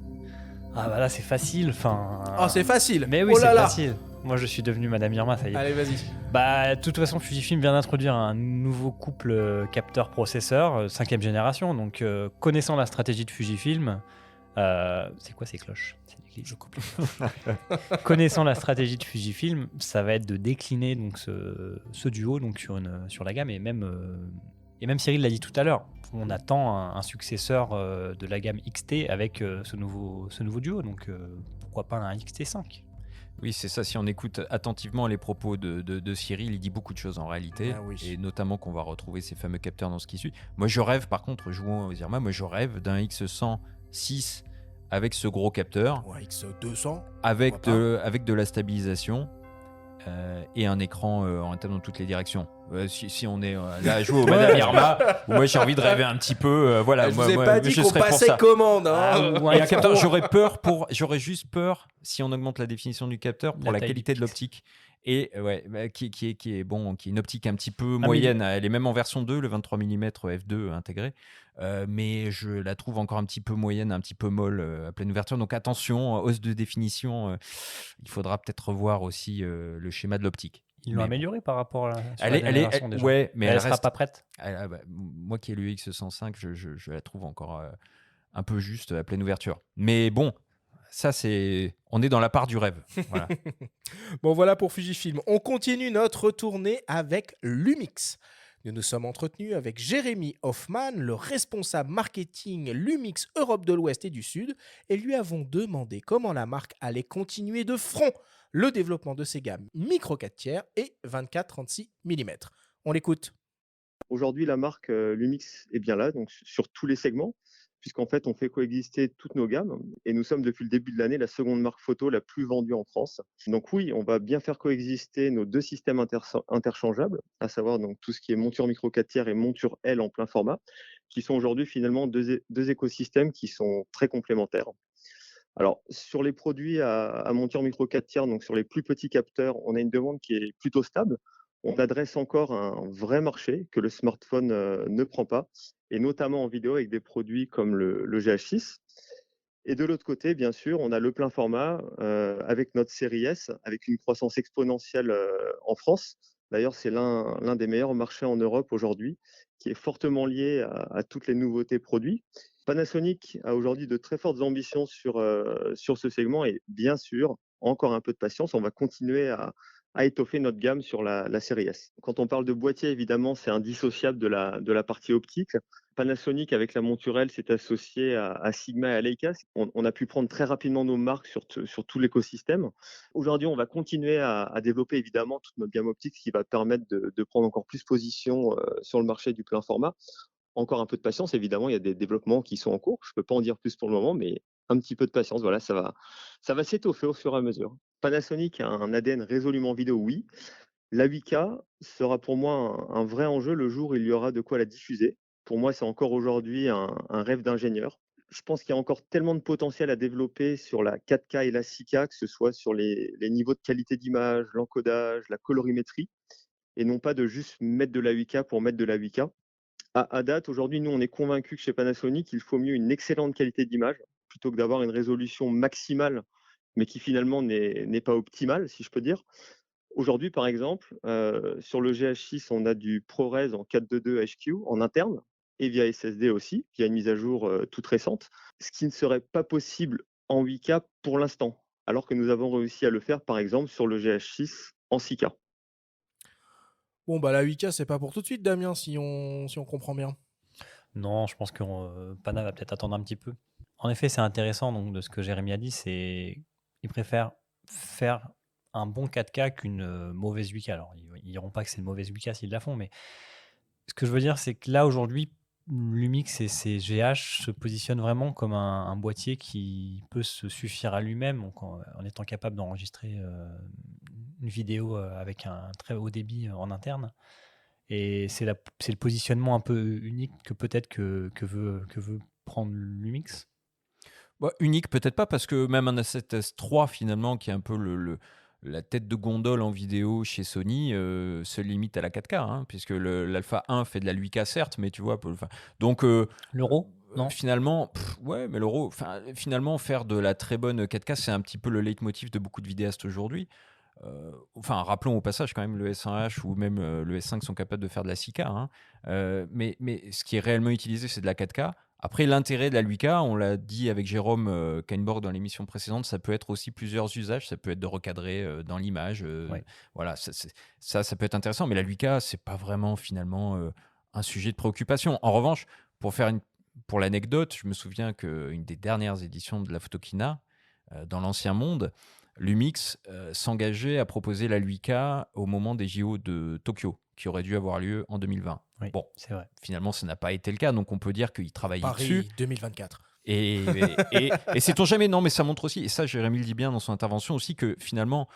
Ah bah là, c'est facile. Enfin, Ah, c'est facile. mais oui, Oh c'est là là. facile. Moi, je suis devenu Madame Irma, ça y est. Allez, vas-y. Bah, de toute façon, Fujifilm vient d'introduire un nouveau couple capteur-processeur, 5e génération. Donc, connaissant la stratégie de Fujifilm, c'est quoi ces cloches? C'est l'église. Je coupe. Connaissant la stratégie de Fujifilm, ça va être de décliner donc ce duo donc sur la gamme. Et même Cyril l'a dit tout à l'heure, on attend un successeur de la gamme XT avec ce nouveau duo. Donc, pourquoi pas un XT5? Oui, c'est ça. Si on écoute attentivement les propos de Cyril, il dit beaucoup de choses en réalité. Ah oui. Et notamment qu'on va retrouver ces fameux capteurs dans ce qui suit. Moi, je rêve, par contre, jouant aux Irma, moi, je rêve d'un X106 avec ce gros capteur, Ou un X200. avec pourquoi avec de la stabilisation et un écran en interne dans toutes les directions. Si on est là à jouer au Madame Irma, où moi j'ai envie de rêver un petit peu, voilà. Je moi, vous ai moi, pas dit je qu'on serais pour passait ça. commande. Hein. Ah, ou Et un un capteur, X3. j'aurais juste peur si on augmente la définition du capteur pour La la taille qualité du de pixel. l'optique. Et ouais, qui est bon, qui est une optique un petit peu moyenne. Elle est même en version 2, le 23 mm f2 intégré. Mais je la trouve encore un petit peu moyenne, un petit peu molle à pleine ouverture. Donc attention, hausse de définition. Il faudra peut-être revoir aussi le schéma de l'optique. Ils l'ont Mais amélioré par rapport à sur Elle la est, dernière version déjà. ouais, mais elle elle sera reste. pas prête. Moi qui ai le X105, je la trouve encore un peu juste à pleine ouverture. Mais bon, ça c'est, on est dans la part du rêve. Voilà. Bon, voilà pour Fujifilm. On continue notre tournée avec Lumix. Nous nous sommes entretenus avec Jérémy Hoffman, le responsable marketing Lumix Europe de l'Ouest et du Sud, et lui avons demandé comment la marque allait continuer de front le développement de ses gammes micro 4 tiers et 24-36 mm. On l'écoute. Aujourd'hui, la marque Lumix est bien là, donc sur tous les segments, puisqu'en fait, on fait coexister toutes nos gammes. Et nous sommes depuis le début de l'année la seconde marque photo la plus vendue en France. Donc oui, on va bien faire coexister nos deux systèmes interchangeables, à savoir donc tout ce qui est monture micro 4 tiers et monture L en plein format, qui sont aujourd'hui finalement deux écosystèmes qui sont très complémentaires. Alors, sur les produits à monture micro 4 tiers, donc sur les plus petits capteurs, on a une demande qui est plutôt stable. On adresse encore un vrai marché que le smartphone ne prend pas, et notamment en vidéo avec des produits comme le GH6. Et de l'autre côté, bien sûr, on a le plein format avec notre série S, avec une croissance exponentielle en France. D'ailleurs, c'est l'un des meilleurs marchés en Europe aujourd'hui, qui est fortement lié à toutes les nouveautés produits. Panasonic a aujourd'hui de très fortes ambitions sur ce segment et bien sûr, encore un peu de patience, on va continuer à étoffer notre gamme sur la série S. Quand on parle de boîtier, évidemment, c'est indissociable de la partie optique. Panasonic, avec la monture L, s'est associé à Sigma et à Leica. On a pu prendre très rapidement nos marques sur tout l'écosystème. Aujourd'hui, on va continuer à développer évidemment toute notre gamme optique, ce qui va permettre de prendre encore plus position sur le marché du plein format. Encore un peu de patience, évidemment, il y a des développements qui sont en cours. Je ne peux pas en dire plus pour le moment, mais un petit peu de patience, voilà, ça va s'étoffer au fur et à mesure. Panasonic a un ADN résolument vidéo, oui. La 8K sera pour moi un vrai enjeu le jour où il y aura de quoi la diffuser. Pour moi, c'est encore aujourd'hui un rêve d'ingénieur. Je pense qu'il y a encore tellement de potentiel à développer sur la 4K et la 6K, que ce soit sur les niveaux de qualité d'image, l'encodage, la colorimétrie, et non pas de juste mettre de la 8K pour mettre de la 8K. À date, aujourd'hui, nous, on est convaincus que chez Panasonic, il faut mieux une excellente qualité d'image plutôt que d'avoir une résolution maximale, mais qui finalement n'est pas optimale, si je peux dire. Aujourd'hui, par exemple, sur le GH6, on a du ProRes en 422 HQ en interne et via SSD aussi, via une mise à jour toute récente, ce qui ne serait pas possible en 8K pour l'instant, alors que nous avons réussi à le faire, par exemple, sur le GH6 en 6K. Bon, bah la 8K, c'est pas pour tout de suite, Damien, si on comprend bien. Non, je pense que Pana va peut-être attendre un petit peu. En effet, c'est intéressant donc, de ce que Jérémy a dit, c'est qu'il préfère faire un bon 4K qu'une mauvaise 8K. Alors, ils diront pas que c'est une mauvaise 8K s'ils la font, mais ce que je veux dire, c'est que là, aujourd'hui, Lumix et ses GH se positionnent vraiment comme un boîtier qui peut se suffire à lui-même, donc en étant capable d'enregistrer une vidéo avec un très haut débit en interne. Et c'est le positionnement un peu unique que peut-être que veut prendre Lumix. Bah, unique, peut-être pas, parce que même un A7S3, finalement, qui est un peu la tête de gondole en vidéo chez Sony, se limite à la 4K, hein, puisque l'Alpha 1 fait de la 8K, certes, mais tu vois. Donc, L'Euro, non finalement, ouais, mais l'Euro, finalement, faire de la très bonne 4K, c'est un petit peu le leitmotiv de beaucoup de vidéastes aujourd'hui. Rappelons au passage quand même le S1H ou même le S5 sont capables de faire de la 6K, hein. Mais ce qui est réellement utilisé, c'est de la 4K. Après, l'intérêt de la 8K, on l'a dit avec Jérôme Kainborg dans l'émission précédente, ça peut être aussi plusieurs usages. Ça peut être de recadrer dans l'image. Ouais. Voilà, ça peut être intéressant. Mais la 8K, c'est pas vraiment finalement un sujet de préoccupation. En revanche, pour l'anecdote, je me souviens qu'une des dernières éditions de la Photokina, dans l'ancien monde, Lumix s'engageait à proposer la 8K au moment des JO de Tokyo, qui auraient dû avoir lieu en 2020. Oui, Bon, c'est vrai. finalement, ça n'a pas été le cas, donc on peut dire qu'il travaillait Paris dessus. 2024. Et sait-on jamais, non, mais ça montre aussi, et ça, Jérémy le dit bien dans son intervention aussi, que finalement,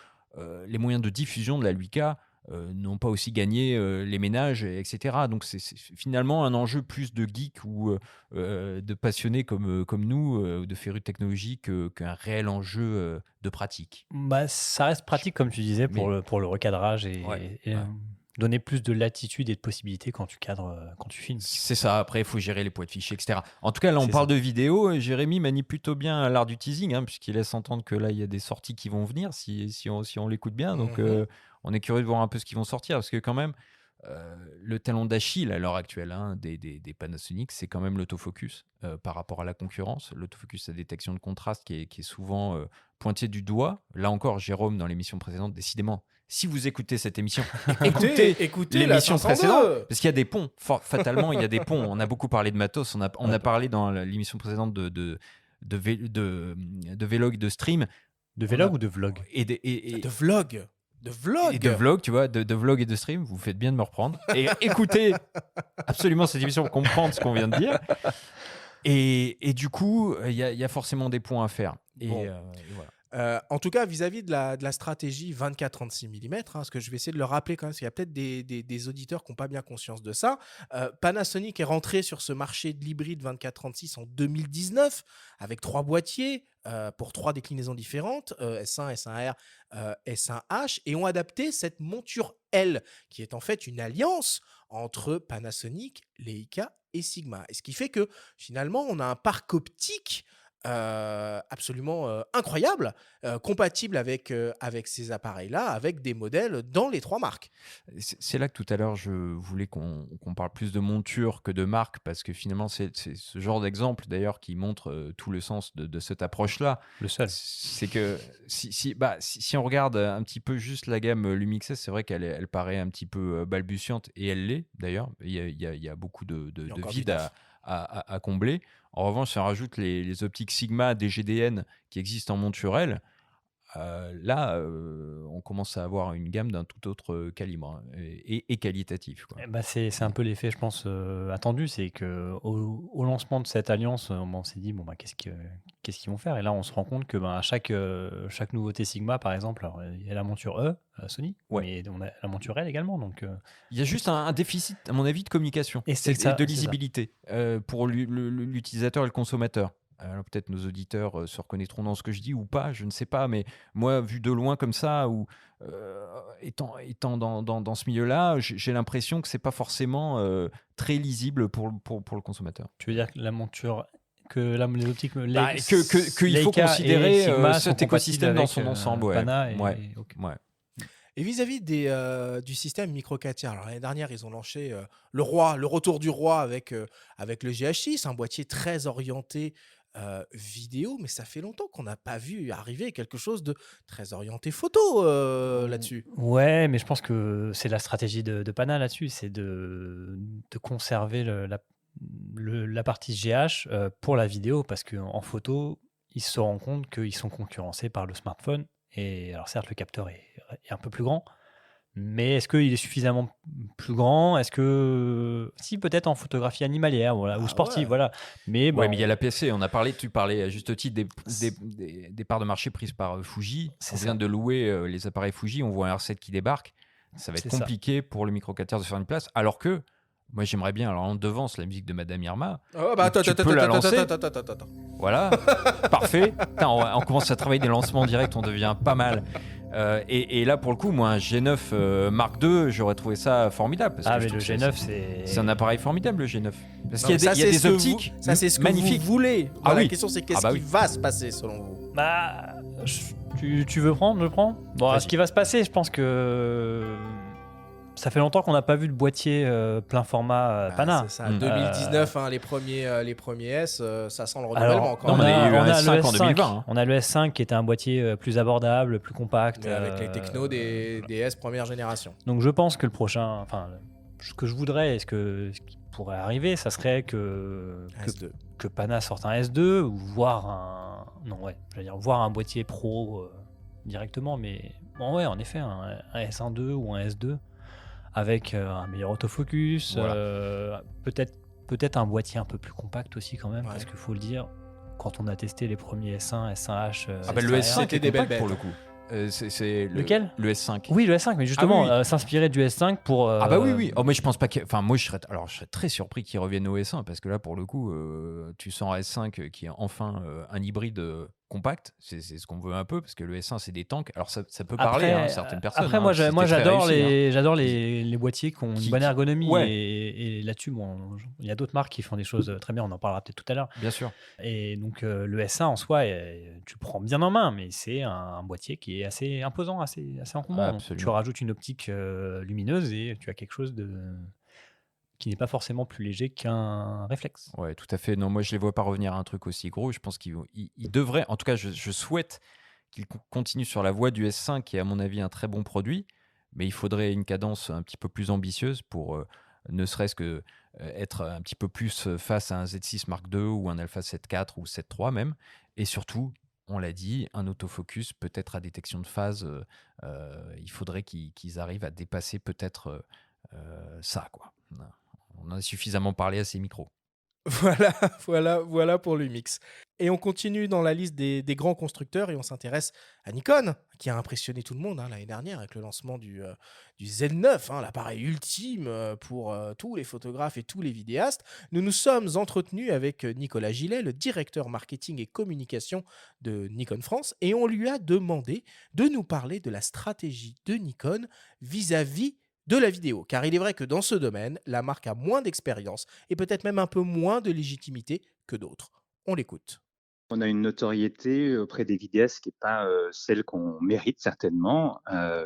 les moyens de diffusion de la 8K n'ont pas aussi gagné les ménages, etc. Donc c'est finalement un enjeu plus de geeks ou de passionnés comme nous, de férus de technologie, qu'un réel enjeu de pratique. Bah, ça reste pratique, comme tu disais, pour le recadrage et donner plus de latitude et de possibilités quand tu cadres, quand tu filmes. C'est ça, après il faut gérer les poids de fichiers, etc. En tout cas, là on C'est parle ça. de vidéo, et Jérémy manie plutôt bien l'art du teasing, hein, puisqu'il laisse entendre que là il y a des sorties qui vont venir si on l'écoute bien. Donc on est curieux de voir un peu ce qui vont sortir, parce que quand même, le talon d'Achille à l'heure actuelle, hein, des Panasonic, c'est quand même l'autofocus par rapport à la concurrence. L'autofocus à détection de contraste qui est souvent pointé du doigt. Là encore, Jérôme, dans l'émission précédente, décidément, si vous écoutez cette émission, écoutez l'émission précédente, parce qu'il y a des ponts. Fatalement, il y a des ponts. On a beaucoup parlé de matos. On a parlé dans l'émission précédente de vlog, de stream. De vlog ou de vlog De vlog. De vlog. Et de vlog, tu vois, de vlog et de stream. Vous faites bien de me reprendre. Et écoutez absolument cette émission pour comprendre ce qu'on vient de dire. Et du coup, il y a forcément des points à faire. Et voilà. En tout cas, vis-à-vis de la stratégie 24-36 mm, hein, ce que je vais essayer de le rappeler quand même, parce qu'il y a peut-être des auditeurs qui n'ont pas bien conscience de ça. Panasonic est rentré sur ce marché de l'hybride 24-36 en 2019 avec 3 boîtiers pour 3 déclinaisons différentes, S1, S1R, S1H, et ont adapté cette monture L, qui est en fait une alliance entre Panasonic, Leica et Sigma. Et ce qui fait que finalement, on a un parc optique absolument incroyable, compatible avec ces appareils-là, avec des modèles dans les 3 marques. C'est là que tout à l'heure, je voulais qu'on parle plus de monture que de marque, parce que finalement, c'est ce genre d'exemple, d'ailleurs, qui montre tout le sens de cette approche-là. Le seul. C'est que si on regarde un petit peu juste la gamme Lumix S, c'est vrai qu'elle paraît un petit peu balbutiante, et elle l'est, d'ailleurs. Il y a beaucoup de vide à combler. En revanche, si on rajoute les optiques Sigma DGDN qui existent en monture L, là, on commence à avoir une gamme d'un tout autre calibre, hein, et qualitatif, quoi. Bah c'est un peu l'effet, je pense, attendu. C'est qu'au lancement de cette alliance, on s'est dit, bon, bah, qu'est-ce qu'ils vont faire? Et là, on se rend compte que à chaque nouveauté Sigma, par exemple, alors, il y a la monture E, Sony, mais on a la monture L également. Donc, il y a juste un déficit, à mon avis, de communication et de lisibilité pour l'utilisateur et le consommateur. Alors peut-être nos auditeurs se reconnaîtront dans ce que je dis ou pas, je ne sais pas, mais moi, vu de loin comme ça, ou étant dans ce milieu-là, j'ai l'impression que c'est pas forcément très lisible pour le consommateur. Tu veux dire que la monture, les optiques, qu'il faut considérer cet écosystème dans son ensemble, ouais. Et vis-à-vis du système micro 4 tiers, alors l'année dernière, ils ont lancé le retour du roi avec le GH6, un boîtier très orienté vidéo, mais ça fait longtemps qu'on n'a pas vu arriver quelque chose de très orienté photo là-dessus. Ouais, mais je pense que c'est la stratégie de Pana là-dessus, c'est de conserver la partie GH pour la vidéo, parce qu'en photo, ils se rendent compte qu'ils sont concurrencés par le smartphone. Et alors certes, le capteur est un peu plus grand, Mais est-ce qu'il est suffisamment plus grand? Est-ce que si peut-être en photographie animalière, voilà, ou Ah sportive, ouais. voilà. Mais Ouais, bon, mais il y a la PC. Tu parlais à juste titre des parts de marché prises par Fuji. C'est On vient ça. de louer les appareils Fuji. On voit un R7 qui débarque. Ça va être C'est ça. compliqué pour le micro 4 tiers de faire une place. Alors que moi, j'aimerais bien. Alors, on devance la musique de Madame Irma. Oh, bah attends, Tu attends, peux la attends, lancer. attends. Voilà, parfait. Putain, on commence à travailler des lancements directs, on devient pas mal. Et là, pour le coup, moi, un G9 Mark II, j'aurais trouvé ça formidable. Parce Ah, que je mais le trouve que G9, c'est un appareil formidable, le G9. Parce Non, qu'il y a ça, des, il y a c'est des ce que optiques ça, c'est ce que magnifiques. vous voulez. Ah La oui. question, c'est qu'est-ce Ah bah qui oui. va se passer selon vous? Bah, tu veux prendre? Je prends. Bon, Vas-y. ce qui va se passer, je pense que ça fait longtemps qu'on n'a pas vu de boîtier plein format Ah, Pana. c'est ça, Mm. 2019, hein, les premiers S, ça sent le renouvellement Alors, quand non, même. mais il y a eu un S5 en le 2020, hein. On a le S5 qui était un boîtier plus abordable, plus compact. Mais avec les technos des S première génération. Donc je pense que le prochain, enfin, ce que je voudrais et ce qui pourrait arriver, ça serait que S2. que Pana sorte un S2 ou voir un boîtier pro directement. Mais bon, ouais, en effet, un S1.2 ou un S2 avec un meilleur autofocus, Voilà. peut-être un boîtier un peu plus compact aussi quand même, Ouais. parce qu'il faut le dire, quand on a testé les premiers S1, S1H, Ah bah, le S1R, S5 c'était est des belles compact pour bêtes. le coup. C'est Lequel Le S5. Oui, le S5, mais justement, Ah oui, oui. s'inspirer du S5 pour. Ah bah oui. Oh, mais je pense pas que. Enfin, moi, je serais très surpris qu'ils reviennent au S1 parce que là, pour le coup, tu sens un S5 qui est enfin un hybride compact. C'est ce qu'on veut un peu parce que le S1, c'est des tanks. Alors, ça peut parler à certaines personnes. Après, hein. moi, C'était moi très j'adore réussi, hein. j'adore les boîtiers qui ont une bonne ergonomie. Ouais. Et là-dessus, bon, il y a d'autres marques qui font des choses très bien. On en parlera peut-être tout à l'heure. Bien sûr. Et donc, le S1 en soi, tu le prends bien en main, mais c'est un boîtier qui est assez imposant, assez encombrant. Donc, tu Absolument. rajoutes une optique lumineuse et tu as quelque chose qui n'est pas forcément plus léger qu'un réflexe. Ouais, tout à fait. Non, moi, je les vois pas revenir à un truc aussi gros. Je pense qu'ils devraient. En tout cas, je souhaite qu'ils continuent sur la voie du S5, qui est, à mon avis, un très bon produit. Mais il faudrait une cadence un petit peu plus ambitieuse pour ne serait-ce que être un petit peu plus face à un Z6 Mark II ou un Alpha 7 IV ou 7 III même. Et surtout, on l'a dit, un autofocus, peut-être à détection de phase. Il faudrait qu'ils arrivent à dépasser peut-être ça, quoi. On en a suffisamment parlé à ces micros. Voilà pour Lumix. Et on continue dans la liste des grands constructeurs et on s'intéresse à Nikon, qui a impressionné tout le monde l'année dernière avec le lancement du Z9, l'appareil ultime pour tous les photographes et tous les vidéastes. Nous nous sommes entretenus avec Nicolas Gillet, le directeur marketing et communication de Nikon France, et on lui a demandé de nous parler de la stratégie de Nikon vis-à-vis de la vidéo, car il est vrai que dans ce domaine, la marque a moins d'expérience et peut-être même un peu moins de légitimité que d'autres. On l'écoute. On a une notoriété auprès des vidéastes qui n'est pas celle qu'on mérite certainement.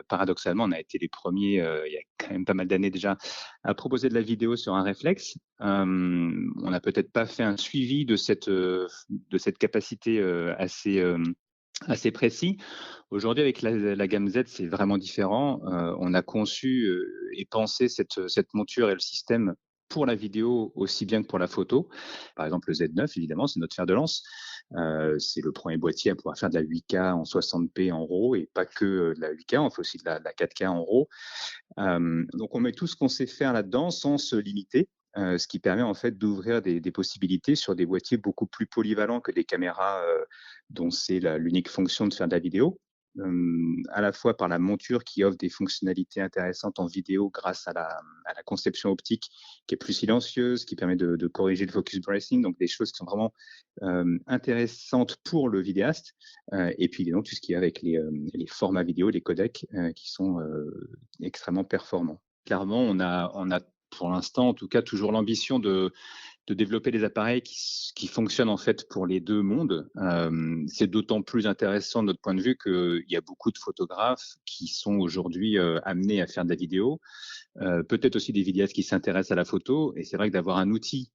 Paradoxalement, on a été les premiers, il y a quand même pas mal d'années déjà, à proposer de la vidéo sur un réflexe. On n'a peut-être pas fait un suivi de cette capacité assez précis. Aujourd'hui, avec la gamme Z, c'est vraiment différent. On a conçu et pensé cette monture et le système pour la vidéo aussi bien que pour la photo. Par exemple, le Z9, évidemment, c'est notre fer de lance. C'est le premier boîtier à pouvoir faire de la 8K en 60p en RAW et pas que de la 8K, on fait aussi de la 4K en RAW. Donc on met tout ce qu'on sait faire là-dedans sans se limiter, ce qui permet en fait d'ouvrir des possibilités sur des boîtiers beaucoup plus polyvalents que des caméras dont c'est l'unique fonction de faire de la vidéo. À la fois par la monture qui offre des fonctionnalités intéressantes en vidéo grâce à la conception optique qui est plus silencieuse, qui permet de corriger le focus bracing, donc des choses qui sont vraiment intéressantes pour le vidéaste. Et puis évidemment tout ce qui est avec les formats vidéo, les codecs qui sont extrêmement performants. Clairement, on a pour l'instant en tout cas toujours l'ambition de développer des appareils qui fonctionnent en fait pour les deux mondes. C'est d'autant plus intéressant de notre point de vue qu'il y a beaucoup de photographes qui sont aujourd'hui amenés à faire de la vidéo, peut-être aussi des vidéastes qui s'intéressent à la photo, et c'est vrai que d'avoir un outil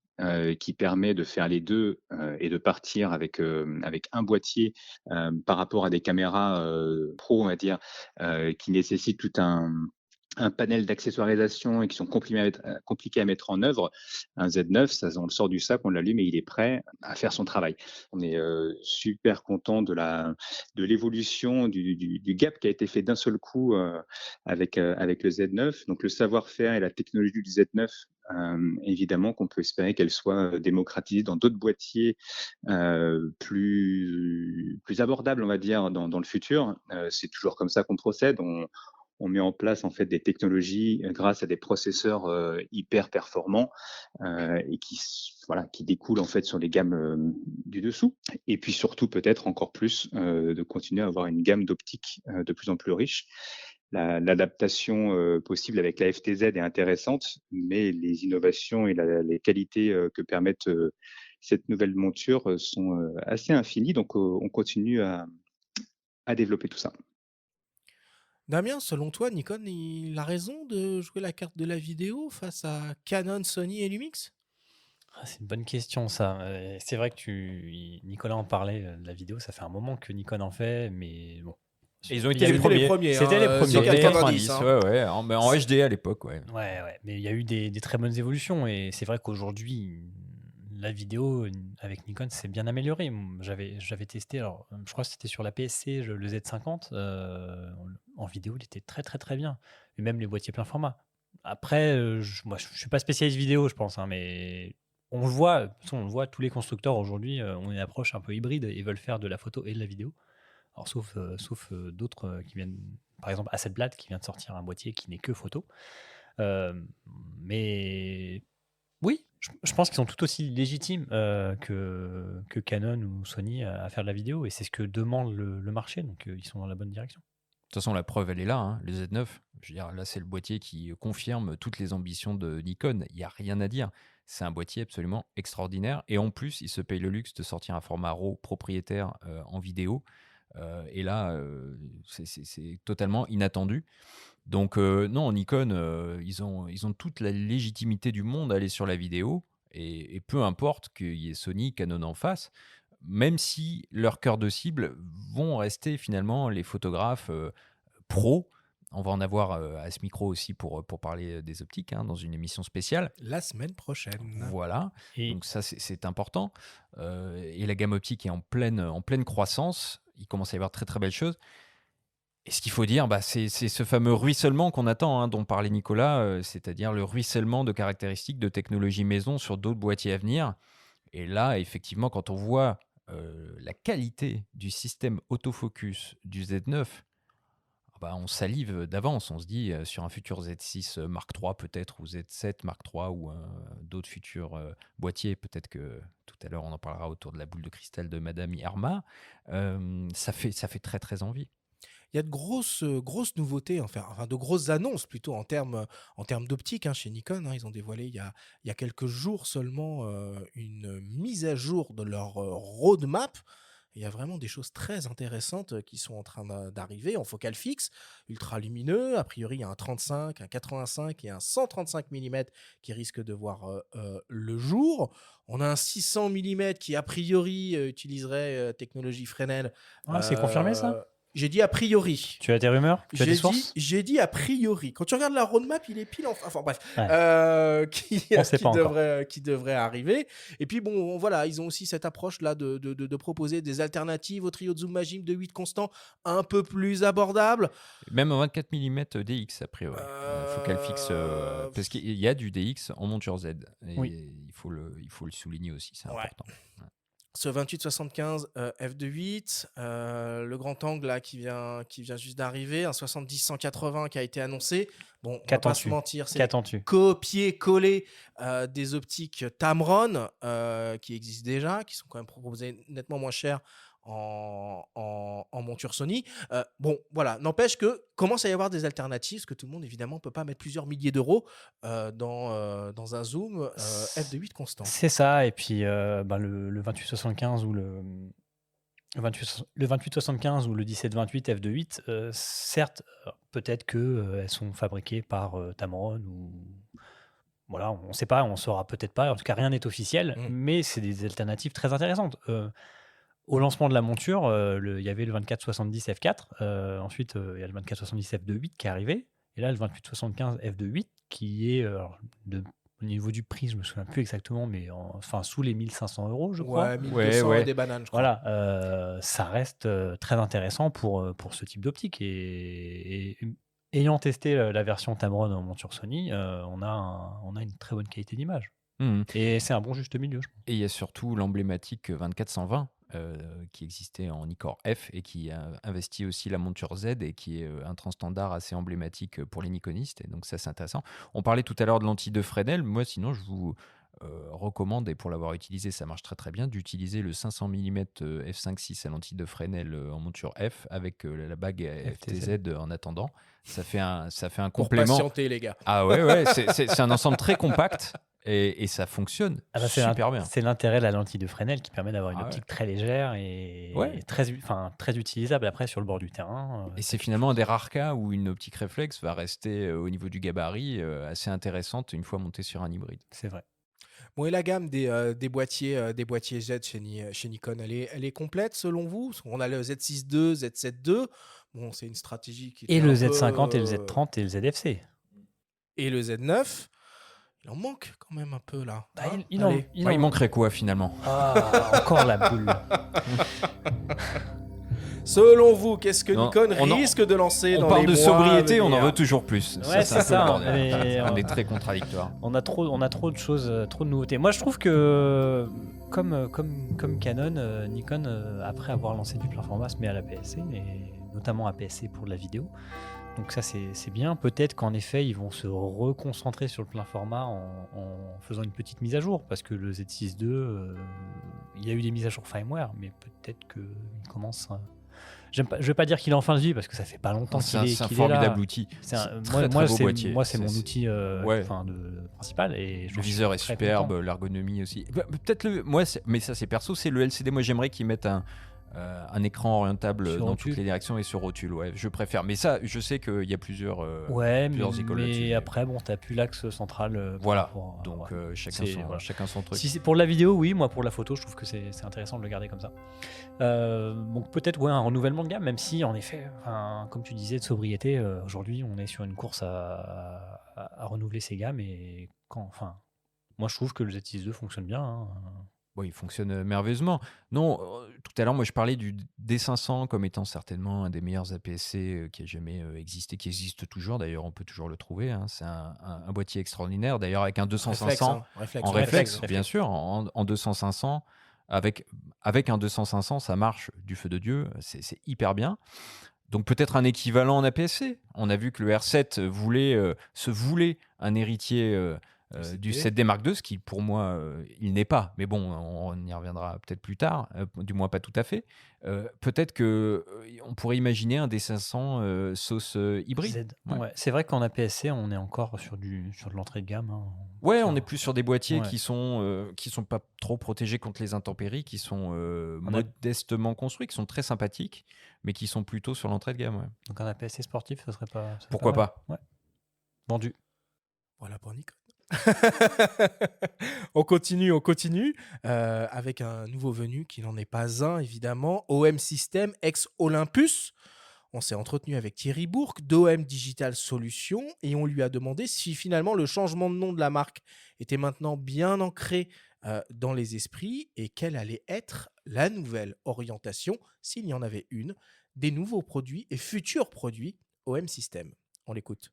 qui permet de faire les deux et de partir avec un boîtier par rapport à des caméras pro, on va dire, qui nécessitent tout un un panel d'accessoirisation et qui sont compliqués à mettre en œuvre, un Z9, ça, on le sort du sac, on l'allume et il est prêt à faire son travail. On est super content de l'évolution du gap qui a été fait d'un seul coup avec le Z9. Donc le savoir-faire et la technologie du Z9, évidemment qu'on peut espérer qu'elle soit démocratisée dans d'autres boîtiers plus abordables, on va dire, dans le futur. C'est toujours comme ça qu'on procède. On met en place en fait des technologies grâce à des processeurs hyper performants et qui découlent en fait sur les gammes du dessous. Et puis surtout peut-être encore plus de continuer à avoir une gamme d'optiques de plus en plus riche. L'adaptation possible avec la FTZ est intéressante, mais les innovations et les qualités que permettent cette nouvelle monture sont assez infinies. Donc on continue à développer tout ça. Damien, selon toi, Nikon, il a raison de jouer la carte de la vidéo face à Canon, Sony et Lumix? C'est une bonne question, ça. C'est vrai que Nicolas en parlait de la vidéo. Ça fait un moment que Nikon en fait, mais bon. Et ils ont Il été y a les eu premiers. premiers, C'était les premiers. sur Il y a eu 90, 90, hein. ouais, en HD à l'époque, ouais. Ouais, mais il y a eu des très bonnes évolutions et c'est vrai qu'aujourd'hui, la vidéo avec Nikon s'est bien améliorée. J'avais testé, alors je crois que c'était sur la PSC, le Z50. En vidéo, il était très très très bien. Et même les boîtiers plein format. Après, moi, je suis pas spécialiste vidéo, je pense, hein, mais on le voit, de toute façon, on le voit, tous les constructeurs aujourd'hui ont une approche un peu hybride et veulent faire de la photo et de la vidéo. Alors, sauf d'autres qui viennent, par exemple, Hasselblad qui vient de sortir un boîtier qui n'est que photo. Mais oui, je pense qu'ils sont tout aussi légitimes que Canon ou Sony à faire de la vidéo et c'est ce que demande le marché, donc ils sont dans la bonne direction. De toute façon, la preuve, elle est là, hein, le Z9. Je veux dire, là, c'est le boîtier qui confirme toutes les ambitions de Nikon. Il n'y a rien à dire. C'est un boîtier absolument extraordinaire. Et en plus, il se paye le luxe de sortir un format RAW propriétaire en vidéo. Et là, c'est totalement inattendu. Donc, non, Nikon, ils ont toute la légitimité du monde à aller sur la vidéo. Et peu importe qu'il y ait Sony, Canon en face, même si leur cœur de cible vont rester finalement les photographes pros. On va en avoir à ce micro aussi pour parler des optiques hein, dans une émission spéciale. La semaine prochaine. Voilà, donc ça c'est important. Et la gamme optique est en pleine croissance. Il commence à y avoir très très belles choses. Et ce qu'il faut dire, c'est ce fameux ruissellement qu'on attend, hein, dont parlait Nicolas, c'est-à-dire le ruissellement de caractéristiques de technologie maison sur d'autres boîtiers à venir. Et là, effectivement, quand on voit la qualité du système autofocus du Z9, on salive d'avance. On se dit sur un futur Z6 Mark III peut-être, ou Z7 Mark III, ou d'autres futurs boîtiers, peut-être que tout à l'heure on en parlera autour de la boule de cristal de Madame Irma, ça fait très très envie. Il y a de grosses nouveautés, enfin de grosses annonces plutôt en termes d'optique chez Nikon. Ils ont dévoilé il y a quelques jours seulement une mise à jour de leur roadmap. Il y a vraiment des choses très intéressantes qui sont en train d'arriver en focale fixe, ultra lumineux. A priori, il y a un 35, un 85 et un 135 mm qui risquent de voir le jour. On a un 600 mm qui, a priori, utiliserait technologie Fresnel. C'est confirmé ça ? J'ai dit a priori. Tu as des rumeurs ? Tu as des sources ? J'ai dit a priori. Quand tu regardes la roadmap, il est pile enfin bref. Ouais. Qui devrait arriver. Et puis bon, voilà, ils ont aussi cette approche là de proposer des alternatives au trio de zoom Magim de 8 constants un peu plus abordables. Même en 24 mm DX a priori. Focale fixe, parce qu'il y a du DX en monture Z. Et oui. il faut le souligner aussi, c'est important. Ouais. Ce 28-75 f2.8, le grand angle là qui vient juste d'arriver, un 70-180 qui a été annoncé. Bon, on va pas se mentir, c'est copier-coller des optiques Tamron qui existent déjà, qui sont quand même proposées nettement moins chères en monture Sony. Bon, voilà, n'empêche que commence à y avoir des alternatives, parce que tout le monde, évidemment, ne peut pas mettre plusieurs milliers d'euros dans un zoom f2.8 constant. C'est ça, et puis le 28-75 ou le 28-75 ou le 17-28 f2.8, certes, peut-être qu'elles sont fabriquées par Tamron ou... Voilà, on ne sait pas, on ne saura peut-être pas. En tout cas, rien n'est officiel, mais c'est des alternatives très intéressantes. Au lancement de la monture, il y avait le 24-70 f4. Ensuite, il y a le 24-70 f2.8 qui est arrivé. Et là, le 28-75 f2.8, qui est, au niveau du prix, je me souviens plus exactement, mais enfin sous les 1500 €, je crois. Ouais, Ouais, 1200 et ouais. des bananes, je crois. Voilà, ça reste très intéressant pour ce type d'optique. Et ayant testé la version Tamron en monture Sony, on a une très bonne qualité d'image. Mhm. Et c'est un bon juste milieu, je pense. Et il y a surtout l'emblématique 24-120 qui existait en Nikkor F et qui a investi aussi la monture Z et qui est un transstandard assez emblématique pour les Nikonistes. Et donc ça, c'est intéressant. On parlait tout à l'heure de lentille de Fresnel. Moi, sinon, je vous recommande, et pour l'avoir utilisé, ça marche très très bien, d'utiliser le 500 mm f5.6 à lentille de Fresnel en monture F avec la bague FTZ en attendant. Ça fait un Pour complément. patienter, les gars. Ah ouais, c'est un ensemble très compact. Et ça fonctionne super bien. C'est l'intérêt de la lentille de Fresnel qui permet d'avoir une Ah ouais. optique très légère et Ouais. très utilisable après sur le bord du terrain. Et c'est finalement un des rares cas où une optique réflexe va rester au niveau du gabarit assez intéressante une fois montée sur un hybride. C'est vrai. Bon, et la gamme des boîtiers Z chez Nikon, elle est complète selon vous? On a le Z6 II, Z7 II. Bon, c'est une stratégie qui Et était le un peu, Z50 et le Z30 et le ZFC. et le Z9. Il en manque quand même un peu là. Bah, hein. il en- Allez. il Ouais, il en- manquerait quoi finalement? Ah, encore la boule. Selon vous, qu'est-ce que Non, Nikon on en- risque de lancer On dans parle les de mois sobriété, à on en venir veut toujours plus. Ouais, c'est un c'est peu le ça, bordel. mais, On est très contradictoire. On a trop de choses, trop de nouveautés. Moi, je trouve que comme Canon, Nikon, après avoir lancé du plein format, se met à l'APS-C, et notamment APS-C pour de la vidéo. Donc ça, c'est bien. Peut-être qu'en effet, ils vont se reconcentrer sur le plein format en faisant une petite mise à jour, parce que le Z6 II, il y a eu des mises à jour firmware, mais peut-être qu'il commence... je vais pas dire qu'il est en fin de vie, parce que ça fait pas longtemps C'est qu'il est, un qu'il est là. formidable outil. C'est un- C'est moi, très, très beau boîtier. moi, c'est mon C'est- outil ouais. principal. Et je Le suis viseur est très superbe, content. l'ergonomie aussi. Peut-être mais ça c'est perso, c'est le LCD. Moi j'aimerais qu'ils mettent un écran orientable Sur dans rotule. toutes les directions et sur rotule. Ouais, je préfère. Mais ça, je sais qu'il y a plusieurs Ouais, plusieurs écoles mais là-dessus. après, bon, t'as plus l'axe central. Voilà. pour- Donc ouais. chacun, C'est- son, voilà. chacun son truc. Si c'est pour la vidéo, oui, moi pour la photo, je trouve que c'est intéressant de le garder comme ça. Donc peut-être un renouvellement de gamme, même si en effet, comme tu disais, de sobriété, aujourd'hui on est sur une course à renouveler ses gammes et moi je trouve que le Z6 II fonctionne bien. hein. Bon, il fonctionne merveilleusement. Non, tout à l'heure, moi, je parlais du D500 comme étant certainement un des meilleurs APS-C qui ait jamais existé, qui existe toujours. D'ailleurs, on peut toujours le trouver. hein. C'est un boîtier extraordinaire. D'ailleurs, avec un 200-500 Réflexe, en réflexe, réflexe. bien sûr, en 200-500. Avec un 200-500, ça marche du feu de Dieu. C'est hyper bien. Donc peut-être un équivalent en APS-C. On a vu que le R7 se voulait un héritier du 7D Mark II, ce qui pour moi il n'est pas. Mais bon, on y reviendra peut-être plus tard, du moins pas tout à fait. Peut-être que on pourrait imaginer un D500 sauce hybride. Z. Ouais, c'est vrai qu'en APS-C, on est encore sur de l'entrée de gamme. hein. Ouais, Ça- on est plus sur des boîtiers Ouais. qui sont pas trop protégés contre les intempéries, qui sont a- modestement construits, qui sont très sympathiques, mais qui sont plutôt sur l'entrée de gamme. Ouais. Donc un APS-C sportif, ça serait pas. Pourquoi mal. pas? Ouais. Vendu. Voilà pour Nikon. On continue avec un nouveau venu qui n'en est pas un, évidemment. OM System, ex-Olympus. On s'est entretenu avec Thierry Bourque d'OM Digital Solutions et on lui a demandé si finalement le changement de nom de la marque était maintenant bien ancré dans les esprits et quelle allait être la nouvelle orientation, s'il y en avait une, des nouveaux produits et futurs produits OM System. On l'écoute.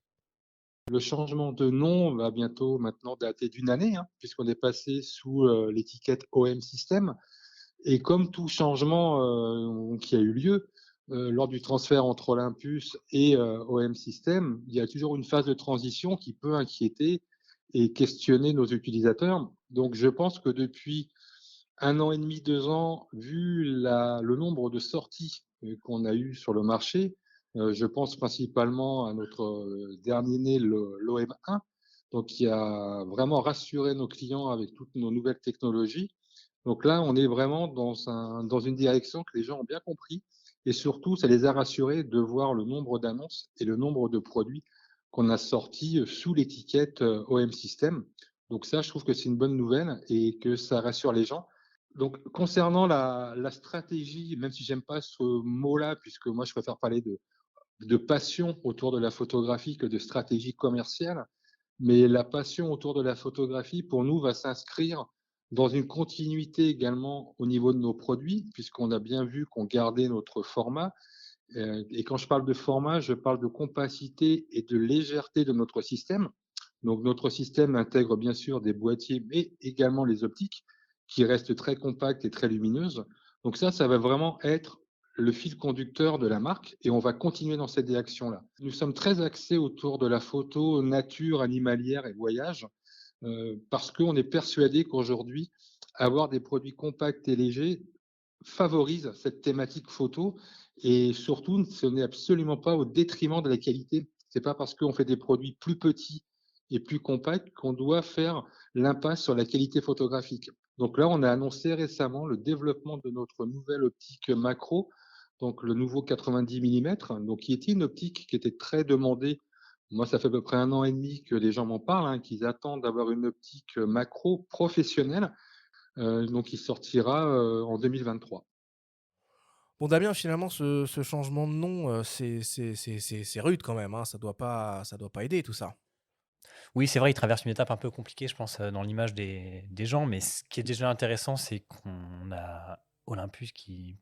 Le changement de nom va bientôt maintenant dater d'une année, puisqu'on est passé sous l'étiquette OM System. Et comme tout changement qui a eu lieu lors du transfert entre Olympus et OM System, il y a toujours une phase de transition qui peut inquiéter et questionner nos utilisateurs. Donc je pense que depuis 1 an et demi, 2 ans, vu le nombre de sorties qu'on a eues sur le marché, je pense principalement à notre dernier né, l'OM1, donc qui a vraiment rassuré nos clients avec toutes nos nouvelles technologies. Donc là, on est vraiment dans une direction que les gens ont bien compris et surtout, ça les a rassurés de voir le nombre d'annonces et le nombre de produits qu'on a sortis sous l'étiquette OM System. Donc ça, je trouve que c'est une bonne nouvelle et que ça rassure les gens. Donc, concernant la stratégie, même si j'aime pas ce mot-là, puisque moi, je préfère parler de passion autour de la photographie que de stratégie commerciale. Mais la passion autour de la photographie, pour nous, va s'inscrire dans une continuité également au niveau de nos produits, puisqu'on a bien vu qu'on gardait notre format. Et quand je parle de format, je parle de compacité et de légèreté de notre système. Donc notre système intègre bien sûr des boîtiers, mais également les optiques, qui restent très compactes et très lumineuses. Donc ça va vraiment être le fil conducteur de la marque et on va continuer dans cette direction-là. Nous sommes très axés autour de la photo nature, animalière et voyage, parce qu'on est persuadé qu'aujourd'hui, avoir des produits compacts et légers favorise cette thématique photo et surtout, ce n'est absolument pas au détriment de la qualité. C'est pas parce qu'on fait des produits plus petits et plus compacts qu'on doit faire l'impasse sur la qualité photographique. Donc là, on a annoncé récemment le développement de notre nouvelle optique macro, donc le nouveau 90 mm, donc qui était une optique qui était très demandée. Moi, ça fait à peu près 1 an et demi que les gens m'en parlent, hein, qu'ils attendent d'avoir une optique macro professionnelle, donc qui sortira en 2023. Bon, Damien, finalement, ce changement de nom, c'est rude quand même, hein. Ça doit pas aider tout ça. Oui, c'est vrai, il traverse une étape un peu compliquée, je pense, dans l'image des gens. Mais ce qui est déjà intéressant, c'est qu'on a Olympus qui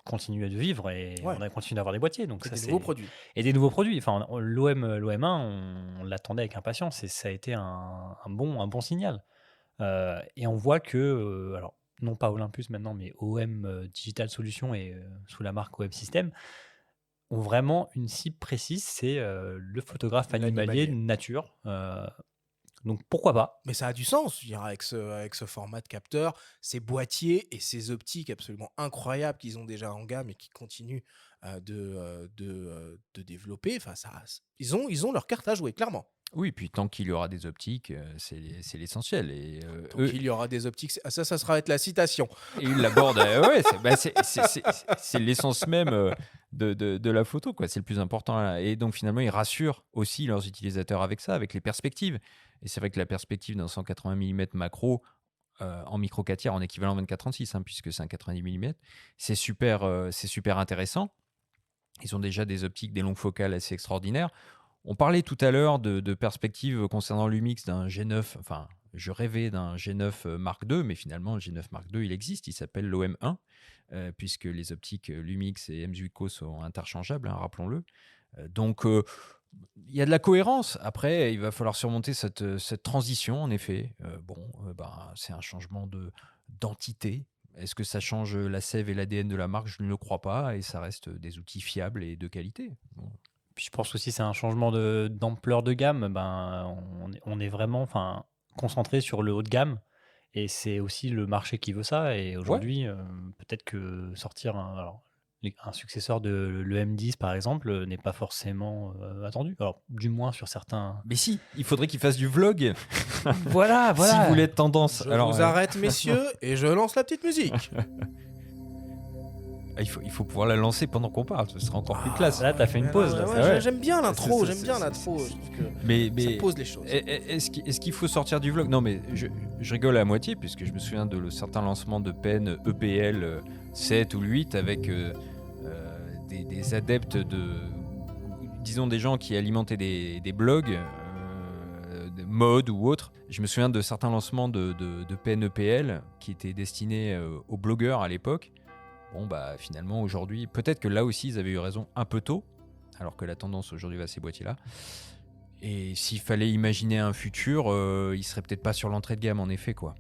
continue de vivre et Ouais. on a continué d'avoir des boîtiers. Donc C'est ça, des nouveaux c'est produits. et des nouveaux produits. Enfin, l'OM1, on l'attendait avec impatience et ça a été un bon signal. Et on voit que, alors non pas Olympus maintenant, mais OM Digital Solutions et sous la marque OM System, ont vraiment une cible précise, c'est le photographe animalier L'animalier. nature. Donc pourquoi pas? Mais ça a du sens, je dirais, avec ce format de capteur, ces boîtiers et ces optiques absolument incroyables qu'ils ont déjà en gamme et qui continuent de développer. Enfin, ils ont leur carte à jouer, clairement. Oui, puis tant qu'il y aura des optiques, c'est l'essentiel. Et Tant eux, qu'il y aura des optiques, ça sera être la citation. et ils l'abordent. Ouais, c'est l'essence même de la photo, quoi. C'est le plus important, là. Et donc finalement, ils rassurent aussi leurs utilisateurs avec ça, avec les perspectives. Et c'est vrai que la perspective d'un 180 mm macro en micro 4 tiers, en équivalent 24-36, hein, puisque c'est un 90 mm, c'est super intéressant. Ils ont déjà des optiques, des longues focales assez extraordinaires. On parlait tout à l'heure de perspectives concernant l'Umix d'un G9. Enfin, je rêvais d'un G9 Mark II, mais finalement, le G9 Mark II, il existe. Il s'appelle l'OM1, puisque les optiques Lumix et M-Zuico sont interchangeables, hein, rappelons-le. Donc, il y a de la cohérence. Après, il va falloir surmonter cette transition, en effet. C'est un changement d'entité. Est-ce que ça change la sève et l'ADN de la marque? Je ne le crois pas, et ça reste des outils fiables et de qualité. Bon. Puis je pense aussi c'est un changement d'ampleur de gamme. On est vraiment concentré sur le haut de gamme et c'est aussi le marché qui veut ça. Et aujourd'hui, peut-être que sortir un successeur de l'EM10 par exemple n'est pas forcément attendu. Alors, du moins sur certains. Mais si, il faudrait qu'il fasse du vlog. Voilà. Si vous voulez être tendance. Je vous arrête, messieurs, et je lance la petite musique. Il faut pouvoir la lancer pendant qu'on parle, ce sera encore plus classe. Là, t'as fait une pause. J'aime bien l'intro, Je trouve que ça pose les choses. Est-ce qu'il faut sortir du vlog? Non, mais je rigole à moitié, puisque je me souviens de certains lancements de pen EPL 7 ou 8 avec des adeptes disons des gens qui alimentaient des blogs de mode ou autre. Je me souviens de certains lancements de pen EPL qui étaient destinés aux blogueurs à l'époque. Bon, bah finalement, aujourd'hui, peut-être que là aussi, ils avaient eu raison un peu tôt, alors que la tendance aujourd'hui va à ces boîtiers-là. Et s'il fallait imaginer un futur, il serait peut-être pas sur l'entrée de gamme, en effet, quoi.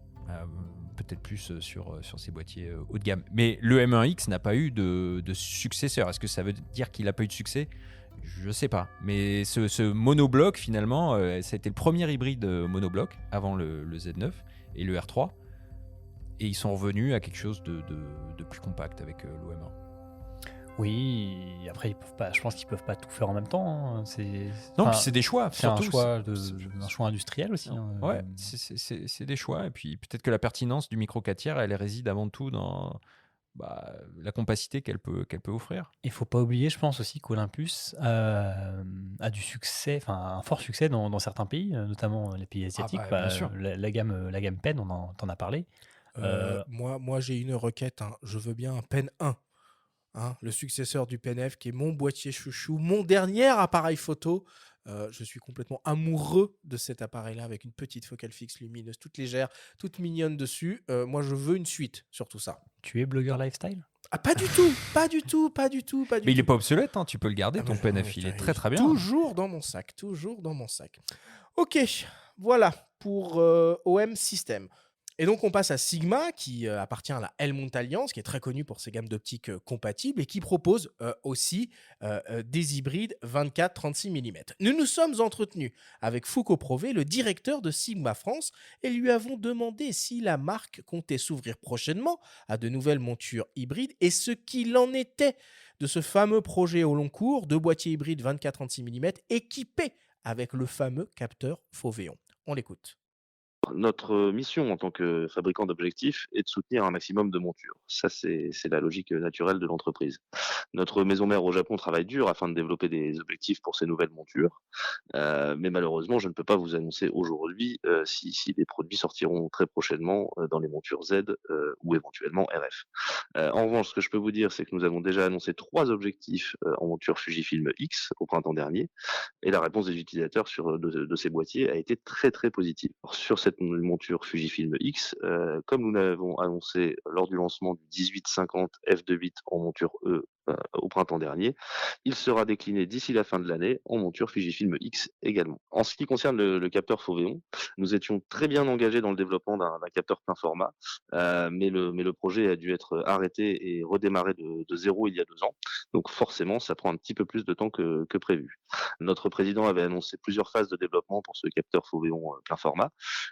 Peut-être plus sur ces boîtiers haut de gamme. Mais le M1X n'a pas eu de successeur. Est-ce que ça veut dire qu'il n'a pas eu de succès? Je sais pas. Mais ce monobloc, finalement, ça a été le premier hybride monobloc avant le Z9 et le R3. Et ils sont revenus à quelque chose de plus compact avec l'OM1. Oui, après, je pense qu'ils peuvent pas tout faire en même temps. Hein. Puis c'est des choix. C'est un choix industriel aussi. Hein. Ouais, c'est des choix. Et puis peut-être que la pertinence du micro 4 tiers, elle réside avant tout dans la compacité qu'elle peut offrir. Il faut pas oublier, je pense aussi qu'Olympus a du succès, un fort succès dans certains pays, notamment les pays asiatiques. Bien sûr. La gamme Pen, t'en as parlé. Moi j'ai une requête, hein. Je veux bien un Pen 1. hein, le successeur du PNF, qui est mon boîtier chouchou, mon dernier appareil photo. Je suis complètement amoureux de cet appareil-là, avec une petite focale fixe lumineuse, toute légère, toute mignonne dessus. Moi, je veux une suite sur tout ça. Tu es blogueur lifestyle? Ah, pas du tout, pas du tout, pas du tout, pas du Mais il tout. n'est pas obsolète, hein, tu peux le garder, Ah, ton mais PNF, il est très très bien. Toujours dans mon sac, toujours dans mon sac. Ok, voilà pour OM System. Et donc on passe à Sigma, qui appartient à la Helmut Alliance, qui est très connue pour ses gammes d'optiques compatibles et qui propose aussi des hybrides 24-36 mm. Nous nous sommes entretenus avec Foucault Prové, le directeur de Sigma France, et lui avons demandé si la marque comptait s'ouvrir prochainement à de nouvelles montures hybrides et ce qu'il en était de ce fameux projet au long cours de boîtier hybride 24-36 mm équipé avec le fameux capteur Foveon. On l'écoute. Notre mission en tant que fabricant d'objectifs est de soutenir un maximum de montures. Ça, c'est la logique naturelle de l'entreprise. Notre maison mère au Japon travaille dur afin de développer des objectifs pour ces nouvelles montures. Mais malheureusement, je ne peux pas vous annoncer aujourd'hui si les produits sortiront très prochainement dans les montures Z ou éventuellement RF. En revanche, ce que je peux vous dire, c'est que nous avons déjà annoncé 3 objectifs en monture Fujifilm X au printemps dernier, et la réponse des utilisateurs de ces boîtiers a été très très positive. Alors, sur cette monture Fujifilm X, comme nous l'avons annoncé lors du lancement du 1850 f2.8 en monture E au printemps dernier, il sera décliné d'ici la fin de l'année en monture Fujifilm X également. En ce qui concerne le capteur Foveon, nous étions très bien engagés dans le développement d'un capteur plein format, mais le projet a dû être arrêté et redémarré de zéro il y a 2 ans. Donc forcément, ça prend un petit peu plus de temps que prévu. Notre président avait annoncé plusieurs phases de développement pour ce capteur Foveon plein format.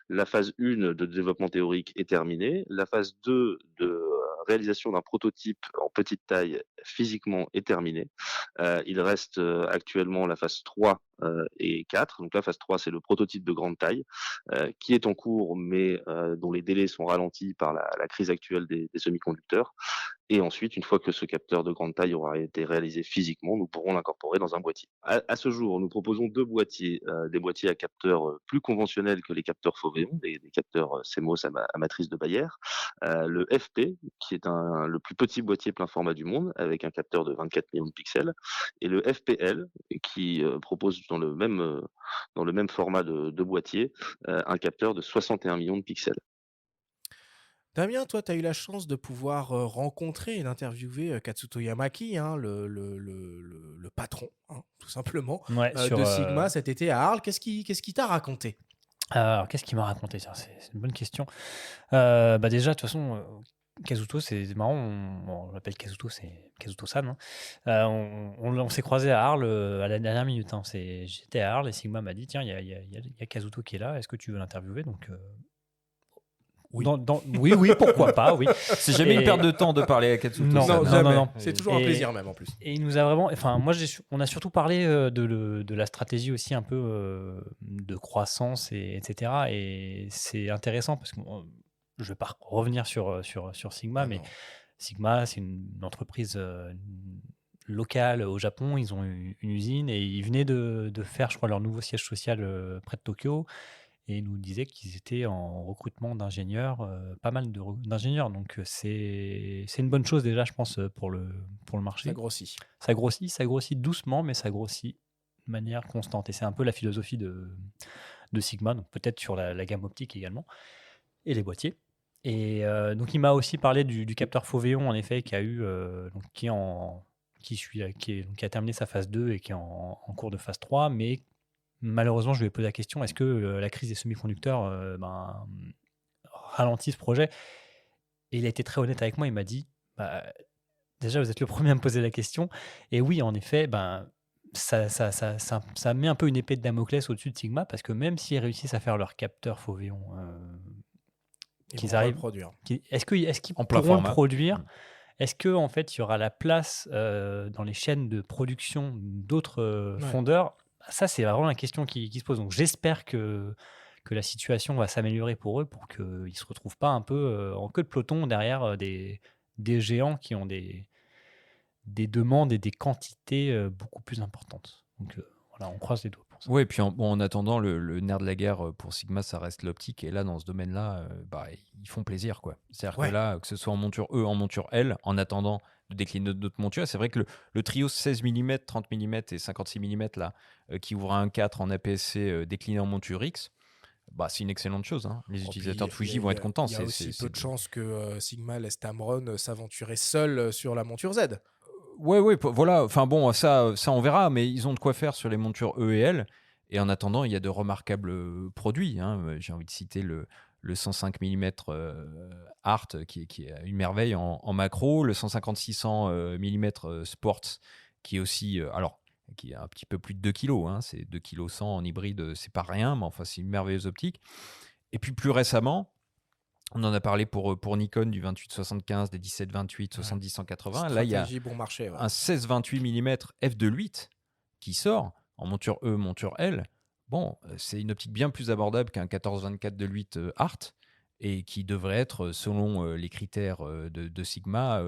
La phase 1 de développement théorique est terminée. La phase 2 de réalisation d'un prototype en petite taille physiquement est terminée. Il reste actuellement la phase 3 et 4. Donc la phase 3, c'est le prototype de grande taille qui est en cours, mais dont les délais sont ralentis par la crise actuelle des semi-conducteurs. Et ensuite, une fois que ce capteur de grande taille aura été réalisé physiquement, nous pourrons l'incorporer dans un boîtier. À ce jour, nous proposons 2 boîtiers, des boîtiers à capteurs plus conventionnels que les capteurs Foveon, des capteurs CMOS à matrice de Bayer. Le FP, qui est le plus petit boîtier plein format du monde, avec un capteur de 24 millions de pixels, et le FPL, qui propose dans le même format de boîtier, un capteur de 61 millions de pixels. Damien, toi, tu as eu la chance de pouvoir rencontrer et d'interviewer Katsuto Yamaki, hein, le patron, hein, tout simplement, Ouais, de Sigma cet été à Arles. Qu'est-ce qui t'a raconté? Alors, qu'est-ce qu'il m'a raconté? C'est une bonne question. Déjà, de toute façon, Kazuto, c'est marrant. On l'appelle Kazuto, c'est Kazuto-san. Hein. On s'est croisés à Arles à la dernière minute. Hein. J'étais à Arles et Sigma m'a dit tiens, il y a Kazuto qui est là. Est-ce que tu veux l'interviewer? Donc, oui. Oui, pourquoi pas, oui. C'est jamais une perte de temps de parler à Katsuto. Non. C'est toujours un plaisir même en plus. Et il nous a vraiment, enfin moi on a surtout parlé de la stratégie aussi un peu de croissance etc. Et c'est intéressant parce que je vais pas revenir sur Sigma, mais Sigma c'est une entreprise locale au Japon. Ils ont une usine et ils venaient de faire, je crois, leur nouveau siège social près de Tokyo. Et ils nous disaient qu'ils étaient en recrutement d'ingénieurs, pas mal d'ingénieurs. Donc, c'est une bonne chose déjà, je pense, pour le marché. Ça grossit. Ça grossit doucement, mais ça grossit de manière constante. Et c'est un peu la philosophie de Sigma, donc peut-être sur la gamme optique également, et les boîtiers. Et donc, il m'a aussi parlé du capteur Foveon, en effet, qui a terminé sa phase 2 et qui est en cours de phase 3, mais malheureusement, je lui ai posé la question, est-ce que la crise des semi-conducteurs ralentit ce projet? Et il a été très honnête avec moi, il m'a dit, déjà, vous êtes le premier à me poser la question. Et oui, en effet, ça met un peu une épée de Damoclès au-dessus de Sigma, parce que même s'ils réussissent à faire leur capteur Foveon, qu'ils arrivent, est-ce qu'ils pourront le produire? Est-ce que en fait, il y aura la place dans les chaînes de production d'autres fondeurs? Ça, c'est vraiment la question qui se pose. Donc, j'espère que la situation va s'améliorer pour eux, pour qu'ils ne se retrouvent pas un peu en queue de peloton derrière des géants qui ont des demandes et des quantités beaucoup plus importantes. Donc, voilà, on croise les doigts pour ça. Oui, et puis en attendant, le nerf de la guerre pour Sigma, ça reste l'optique. Et là, dans ce domaine-là, ils font plaisir, quoi. C'est-à-dire que là, que ce soit en monture E, en monture L, en attendant décliner d'autres montures. C'est vrai que le trio 16 mm, 30 mm et 56 mm là, qui ouvre un 4 en APS-C décliné en monture X, bah, c'est une excellente chose. Hein. Les utilisateurs de Fuji vont être contents. Il y a aussi peu de chances que Sigma laisse Tamron s'aventurer seul sur la monture Z. Ouais, voilà. Enfin bon, ça on verra, mais ils ont de quoi faire sur les montures E et L. Et en attendant, il y a de remarquables produits. Hein. J'ai envie de citer le 105 mm Art, qui est une merveille en macro, le 150-600 mm Sports, qui est aussi, qui est un petit peu plus de 2 kg. Hein. C'est 2 kg 100 en hybride, c'est pas rien, mais enfin, c'est une merveilleuse optique. Et puis plus récemment, on en a parlé pour Nikon du 28-75, des 17-28, 70-180. Là, il y a bon marché, un 16-28 mm f2.8 qui sort en monture E, monture L. Bon, c'est une optique bien plus abordable qu'un 14-24 de 8 Art et qui devrait être, selon les critères de Sigma,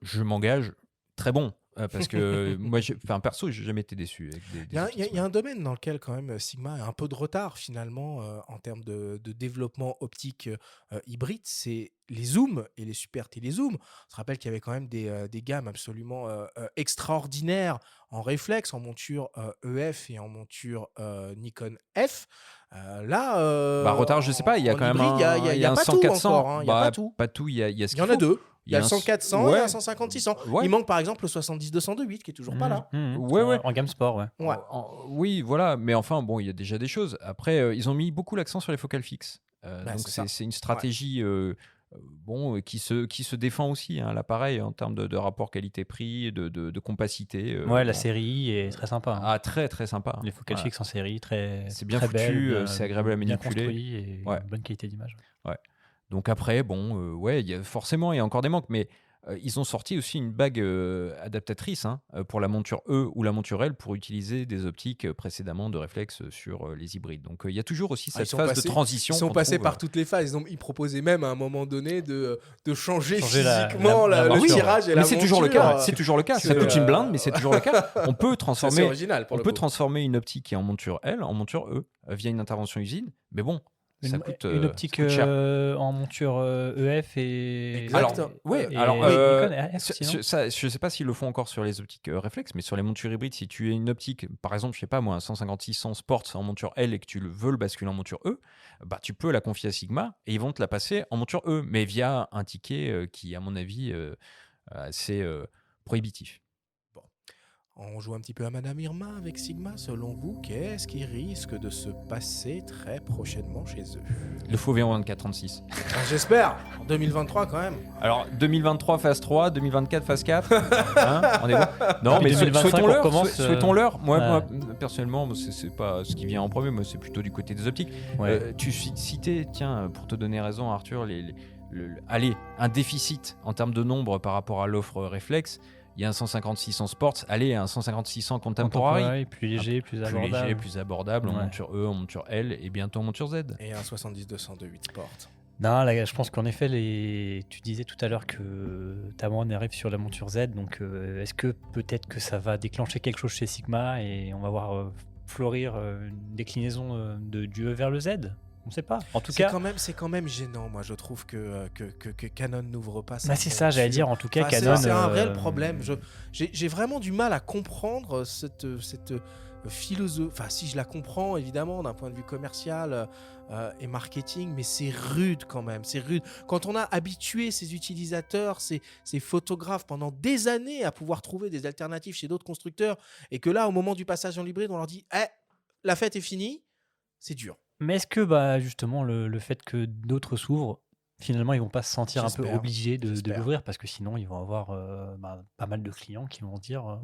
je m'engage, très bon. Parce que moi, perso, j'ai jamais été déçu. Il y a un domaine dans lequel quand même Sigma a un peu de retard finalement en termes de développement optique hybride, c'est les zooms et les super télézooms. On se rappelle qu'il y avait quand même des gammes absolument extraordinaires en réflexe, en monture EF et en monture Nikon F. Retard, je sais pas, il y a quand même il y a un pas 100 tout 400. encore, hein, il y a pas tout. Pas tout, il y a ce Il y en qu'il a faut. deux. Il y a le un 100-400 et un 150-600. Ouais. Il manque par exemple le 70-200 de 8 qui est toujours pas là. Ouais. En gamme sport, ouais. Oui, voilà, mais enfin, bon, il y a déjà des choses. Après, ils ont mis beaucoup l'accent sur les focales fixes. Donc, c'est une stratégie qui se défend aussi, hein, l'appareil, en termes de rapport qualité-prix, de compacité. La série est très sympa. Hein. Ah, très, très sympa. Les focales fixes en série, c'est bien très foutu, belle, c'est agréable à bien manipuler. construit et bonne qualité d'image. Ouais. Donc après, forcément, il y a encore des manques, mais ils ont sorti aussi une bague adaptatrice pour la monture E ou la monture L pour utiliser des optiques précédemment de réflexe sur les hybrides. Donc il y a toujours aussi cette phase de transition. Ils sont passés par toutes les phases. Ils proposaient même à un moment donné de changer physiquement le tirage et la monture. Mais c'est toujours le cas. C'est toujours le cas. Ça coûte une blinde, mais c'est toujours le cas. On peut transformer une optique qui est en monture L en monture E via une intervention usine. Mais bon. Ça coûte, une optique en monture EF et exact. Je sais pas s'ils le font encore sur les optiques réflexes, mais sur les montures hybrides, si tu as une optique, par exemple, je sais pas moi, un 150-600 Sports en monture L et que tu veux le basculer en monture E, bah tu peux la confier à Sigma et ils vont te la passer en monture E, mais via un ticket qui, à mon avis, assez prohibitif. On joue un petit peu à Madame Irma avec Sigma. Selon vous, qu'est-ce qui risque de se passer très prochainement chez eux? Le faux V2436. J'espère. En 2023 quand même. Alors 2023 phase 3, 2024 phase 4. On est bon. Non, mais souhaitons-leur. Moi, personnellement, c'est pas ce qui vient en premier. Moi, c'est plutôt du côté des optiques. Ouais. Tu citais, tiens, pour te donner raison, Arthur, un déficit en termes de nombre par rapport à l'offre réflexe. Il y a un 150-600 Sports, un 150-600 Contemporary. Plus léger, plus abordable, en monture E, en monture L et bientôt en monture Z. Et un 70-200 de 8 Sport. Non, là, je pense qu'en effet, tu disais tout à l'heure que Tamron arrive sur la monture Z, donc est-ce que peut-être que ça va déclencher quelque chose chez Sigma et on va voir fleurir une déclinaison du E vers le Z? On ne sait pas. En tout cas, c'est quand même gênant. Moi, je trouve que Canon n'ouvre pas ça. C'est ça, j'allais dire. En tout cas, Canon. C'est un réel problème. J'ai vraiment du mal à comprendre cette philosophie. Enfin, si je la comprends, évidemment, d'un point de vue commercial et marketing, mais c'est rude quand même. C'est rude. Quand on a habitué ces utilisateurs, ces photographes pendant des années à pouvoir trouver des alternatives chez d'autres constructeurs, et que là, au moment du passage en hybride, on leur dit la fête est finie, c'est dur. Mais est-ce que justement le fait que d'autres s'ouvrent, finalement ils vont pas se sentir un peu obligés de l'ouvrir, parce que sinon ils vont avoir pas mal de clients qui vont se dire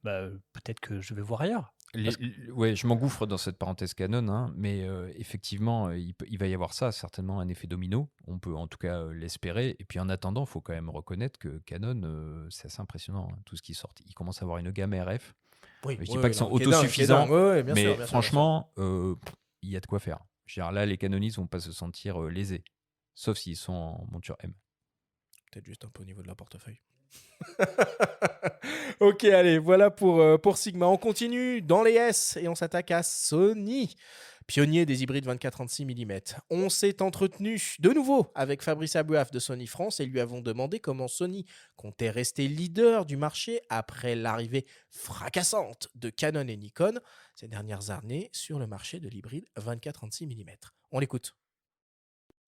peut-être que je vais voir ailleurs. Je m'engouffre dans cette parenthèse Canon, mais effectivement il va y avoir ça, certainement un effet domino, on peut en tout cas l'espérer, et puis en attendant il faut quand même reconnaître que Canon c'est assez impressionnant, tout ce qui sort, il commence à avoir une gamme RF. Je ne dis pas qu'ils sont autosuffisants, mais franchement il y a de quoi faire. Là, les canonistes vont pas se sentir lésés, sauf s'ils sont en monture M. Peut-être juste un peu au niveau de leur portefeuille. Ok, allez, voilà pour Sigma. On continue dans les S et on s'attaque à Sony. Pionnier des hybrides 24-36 mm. On s'est entretenu de nouveau avec Fabrice Abouaf de Sony France et lui avons demandé comment Sony comptait rester leader du marché après l'arrivée fracassante de Canon et Nikon ces dernières années sur le marché de l'hybride 24-36 mm. On l'écoute.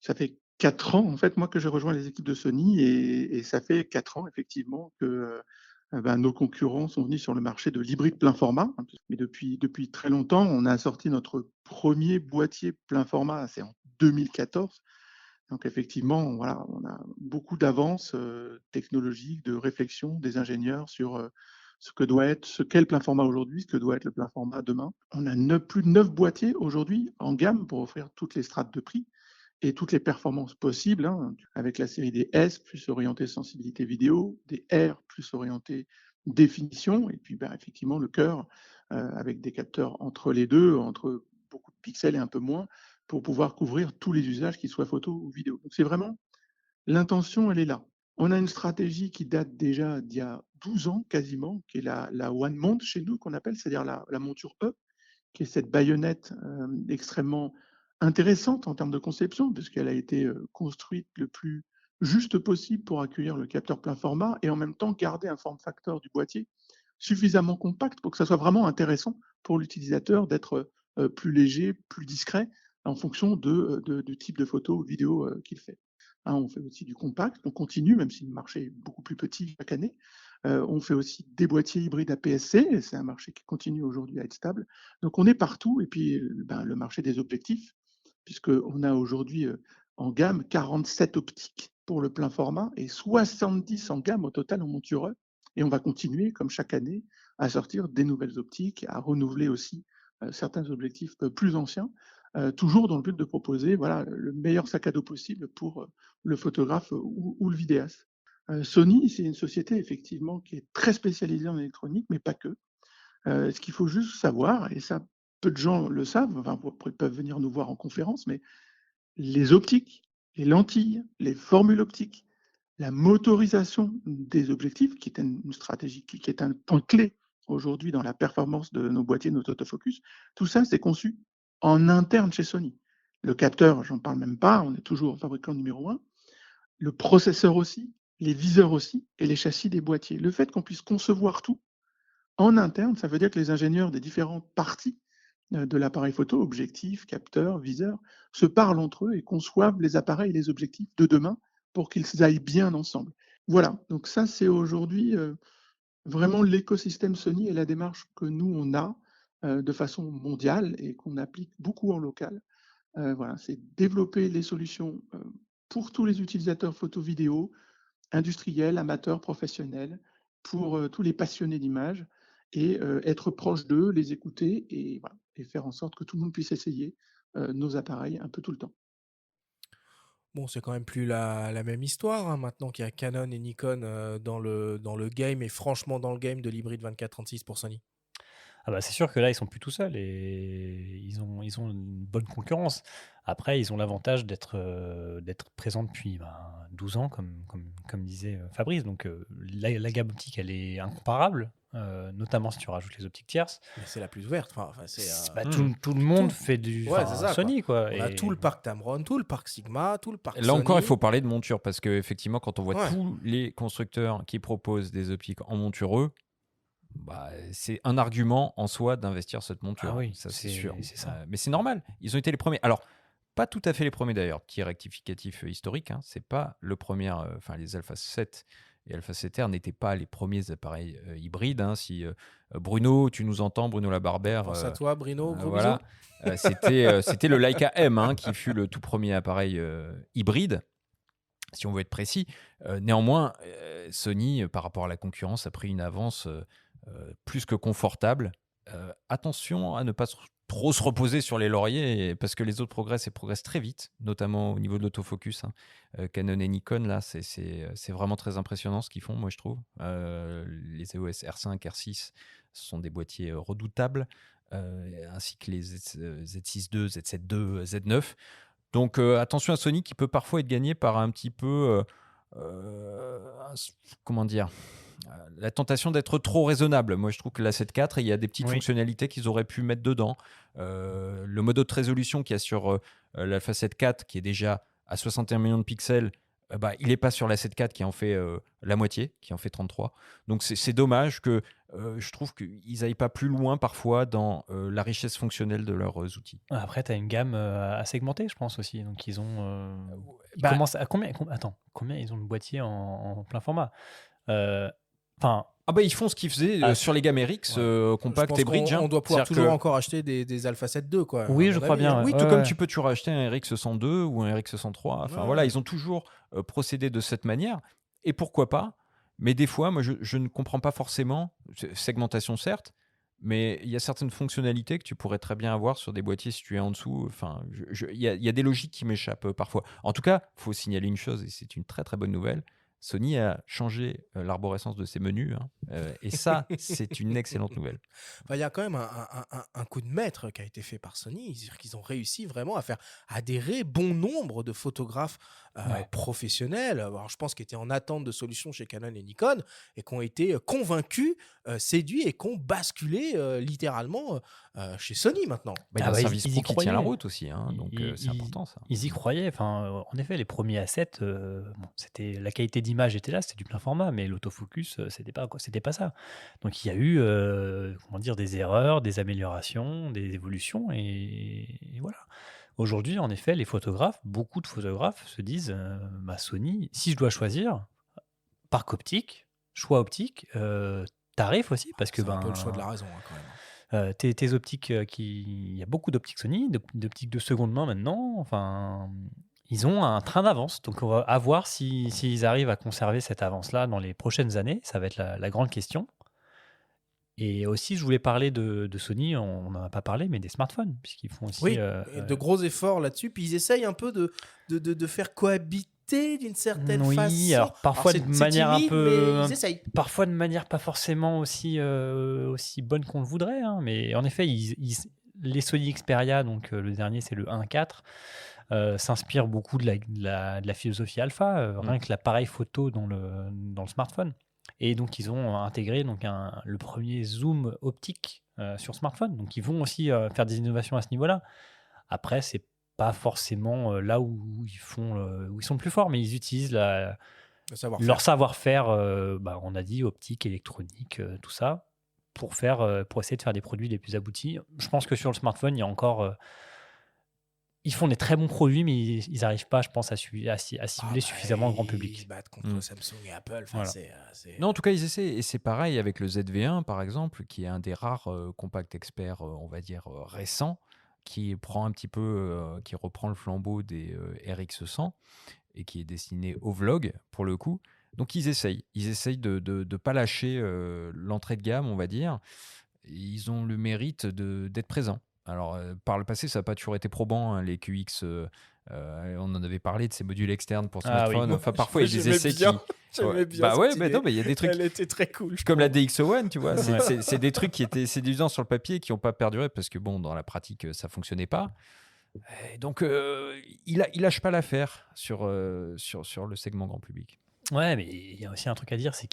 Ça fait 4 ans, en fait, moi, que j'ai rejoint les équipes de Sony et ça fait 4 ans, effectivement, que nos concurrents sont venus sur le marché de l'hybride plein format. Mais depuis très longtemps, on a sorti notre premier boîtier plein format, c'est en 2014. Donc, effectivement, voilà, on a beaucoup d'avance technologique, de réflexion des ingénieurs sur ce qu'est le plein format aujourd'hui, ce que doit être le plein format demain. On a plus de 9 boîtiers aujourd'hui en gamme pour offrir toutes les strates de prix et toutes les performances possibles, hein, avec la série des S, plus orienté sensibilité vidéo, des R, plus orienté définition, et puis effectivement le cœur, avec des capteurs entre les deux, entre beaucoup de pixels et un peu moins, pour pouvoir couvrir tous les usages, qu'ils soient photo ou vidéo. Donc c'est vraiment, l'intention, elle est là. On a une stratégie qui date déjà d'il y a 12 ans quasiment, qui est la One Mount chez nous, qu'on appelle, c'est-à-dire la monture E, qui est cette baïonnette extrêmement intéressante en termes de conception, puisqu'elle a été construite le plus juste possible pour accueillir le capteur plein format et en même temps garder un form factor du boîtier suffisamment compact pour que ça soit vraiment intéressant pour l'utilisateur d'être plus léger, plus discret en fonction du type de photo ou de vidéo qu'il fait. Hein, on fait aussi du compact, on continue, même si le marché est beaucoup plus petit chaque année. On fait aussi des boîtiers hybrides APS-C, c'est un marché qui continue aujourd'hui à être stable. Donc on est partout, et puis le marché des objectifs, puisqu'on a aujourd'hui en gamme 47 optiques pour le plein format et 70 en gamme au total en monture. Et on va continuer, comme chaque année, à sortir des nouvelles optiques, à renouveler aussi certains objectifs plus anciens, toujours dans le but de proposer le meilleur sac à dos possible pour le photographe ou le vidéaste. Sony, c'est une société effectivement qui est très spécialisée en électronique, mais pas que. Ce qu'il faut juste savoir, et ça, peu de gens le savent, enfin, ils peuvent venir nous voir en conférence, mais les optiques, les lentilles, les formules optiques, la motorisation des objectifs, qui est une stratégie, qui est un point clé aujourd'hui dans la performance de nos boîtiers, de notre autofocus, tout ça, c'est conçu en interne chez Sony. Le capteur, j'en parle même pas, on est toujours fabricant numéro 1. Le processeur aussi, les viseurs aussi, et les châssis des boîtiers. Le fait qu'on puisse concevoir tout en interne, ça veut dire que les ingénieurs des différentes parties de l'appareil photo, objectif, capteur, viseur, se parlent entre eux et conçoivent les appareils et les objectifs de demain pour qu'ils aillent bien ensemble. Voilà, donc ça c'est aujourd'hui vraiment l'écosystème Sony et la démarche que nous on a de façon mondiale et qu'on applique beaucoup en local. Voilà, c'est développer les solutions pour tous les utilisateurs photo-vidéo, industriels, amateurs, professionnels, pour tous les passionnés d'image, et être proche d'eux, les écouter et faire en sorte que tout le monde puisse essayer nos appareils un peu tout le temps. Bon, c'est quand même plus la même histoire, hein, maintenant qu'il y a Canon et Nikon dans le game, et franchement dans le game de l'hybride 24-36 pour Sony. Ah bah c'est sûr que là, ils sont plus tout seuls et ils ont une bonne concurrence. Après, ils ont l'avantage d'être présents depuis 12 ans, comme disait Fabrice. Donc, la gamme optique, elle est incomparable, notamment si tu rajoutes les optiques tierces. Mais c'est la plus ouverte. Tout le monde fait du Ouais, c'est ça, Sony, quoi. On a tout le parc Tamron, tout le parc Sigma, tout le parc Là Sony. encore, il faut parler de monture parce que effectivement, quand on voit Ouais. tous les constructeurs qui proposent des optiques en montureux, c'est un argument en soi d'investir cette monture. Ah oui, ça c'est sûr. c'est ça. Mais c'est normal. Ils ont été les premiers. Alors, pas tout à fait les premiers d'ailleurs. Petit rectificatif historique. C'est pas le premier. Enfin, les Alpha 7 et Alpha 7R n'étaient pas les premiers appareils hybrides. Si Bruno, tu nous entends, Bruno Labarbère. Pense à toi, Bruno. Gros Voilà. C'était le Leica M qui fut le tout premier appareil hybride, si on veut être précis. Néanmoins, Sony, par rapport à la concurrence, a pris une avance plus que confortable. Attention à ne pas trop se reposer sur les lauriers, parce que les autres progressent très vite, notamment au niveau de l'autofocus. Canon et Nikon, là, c'est vraiment très impressionnant ce qu'ils font, moi je trouve. Les EOS R5, R6 sont des boîtiers redoutables, ainsi que les Z6 II, Z7 II, Z9. Donc attention à Sony qui peut parfois être gagné par un petit peu comment dire, la tentation d'être trop raisonnable. Moi, je trouve que la 7.4, il y a des petites Oui. fonctionnalités qu'ils auraient pu mettre dedans. Le mode haute résolution qu'il y a sur l'Alpha 7.4, qui est déjà à 61 millions de pixels, il n'est pas sur la 7.4 qui en fait la moitié, qui en fait 33. Donc c'est dommage que je trouve qu'ils n'aillent pas plus loin parfois dans la richesse fonctionnelle de leurs outils. Après, tu as une gamme à segmenter, je pense aussi. Donc, ils ont. Ils Bah- commencent à combien ils ont de boîtiers en plein format Enfin, Ils font ce qu'ils faisaient sur les gammes RX, Je compact pense et bridge. qu'on doit pouvoir C'est-à-dire toujours que- encore acheter des Alpha 7 II, quoi. Oui, à je mon crois avis, bien, hein. Oui, ouais. tout Ouais, comme ouais. tu peux toujours acheter un RX 102 ou un RX 103. Enfin Ouais, voilà, ouais. ils ont toujours procédé de cette manière. Et pourquoi pas? Mais des fois, moi, je ne comprends pas forcément, segmentation certes, mais il y a certaines fonctionnalités que tu pourrais très bien avoir sur des boîtiers situés en dessous. Enfin, il y a des logiques qui m'échappent parfois. En tout cas, il faut signaler une chose, et c'est une très très bonne nouvelle. Sony a changé l'arborescence de ses menus, hein, et ça, c'est une excellente nouvelle. Il y a quand même un coup de maître qui a été fait par Sony. C'est-à-dire qu'ils ont réussi vraiment à faire adhérer bon nombre de photographes professionnels. Alors, je pense qu'ils étaient en attente de solutions chez Canon et Nikon et qui ont été convaincus, séduits et qui ont basculé littéralement chez Sony maintenant. Il y a un service ils y pro qui tient la croyaient. route aussi, hein, donc c'est important ça. Ils y croyaient. Enfin, en effet, les premiers A7, c'était la qualité d'image était là, c'était du plein format, mais l'autofocus, c'était pas ça. Donc il y a eu, des erreurs, des améliorations, des évolutions, et voilà. Aujourd'hui, en effet, beaucoup de photographes se disent, Sony, si je dois choisir, parc optique, choix optique, tarif aussi, parce que C'est un peu le choix de la raison, hein, quand même. tes optiques, il y a beaucoup d'optiques Sony, d'optiques de seconde main maintenant. Enfin, ils ont un train d'avance. Donc, on va à voir s'ils arrivent à conserver cette avance-là dans les prochaines années. Ça va être la grande question. Et aussi, je voulais parler de Sony, on n'en a pas parlé, mais des smartphones, puisqu'ils font aussi. Oui, et de gros efforts là-dessus. Puis ils essayent un peu de faire cohabiter d'une certaine façon. Oui, alors parfois c'est de manière timide, un peu. mais ils essayent. Parfois de manière pas forcément aussi bonne qu'on le voudrait, hein, mais en effet, les Sony Xperia, donc le dernier c'est le 1.4, s'inspirent beaucoup de la philosophie alpha, rien que l'appareil photo dans le smartphone. Et donc ils ont intégré le premier zoom optique sur smartphone. Donc ils vont aussi faire des innovations à ce niveau-là. Après, c'est pas forcément là où ils sont plus forts, mais ils utilisent Le savoir-faire. leur savoir-faire, on a dit optique, électronique, tout ça, pour essayer de faire des produits les plus aboutis. Je pense que sur le smartphone, il y a encore. Ils font des très bons produits, mais ils n'arrivent pas, je pense, à cibler suffisamment le grand Ils public. se battent contre Samsung et Apple. Enfin, Voilà. c'est- Non, en tout cas, ils essaient. Et c'est pareil avec le ZV1, par exemple, qui est un des rares compact experts, on va dire, récents, qui prend un petit peu, qui reprend le flambeau des RX100 et qui est destiné au vlog, pour le coup. Donc, ils essayent. Ils essayent de ne pas lâcher l'entrée de gamme, on va dire. Et ils ont le mérite d'être présents. Alors, par le passé, ça n'a pas toujours été probant, hein, les QX. On en avait parlé de ces modules externes pour Ah oui. smartphone. Enfin, parfois, il y a des J'aimais essais bien. qui. J'aimais bien Bah cette ouais, idée. mais non, mais il y a des trucs Elle était très cool. comme la DxO1, tu vois. C'est des trucs qui étaient séduisants sur le papier et qui n'ont pas perduré parce que, bon, dans la pratique, ça ne fonctionnait pas. Et donc, il lâche pas l'affaire sur le segment grand public. Ouais, mais il y a aussi un truc à dire, c'est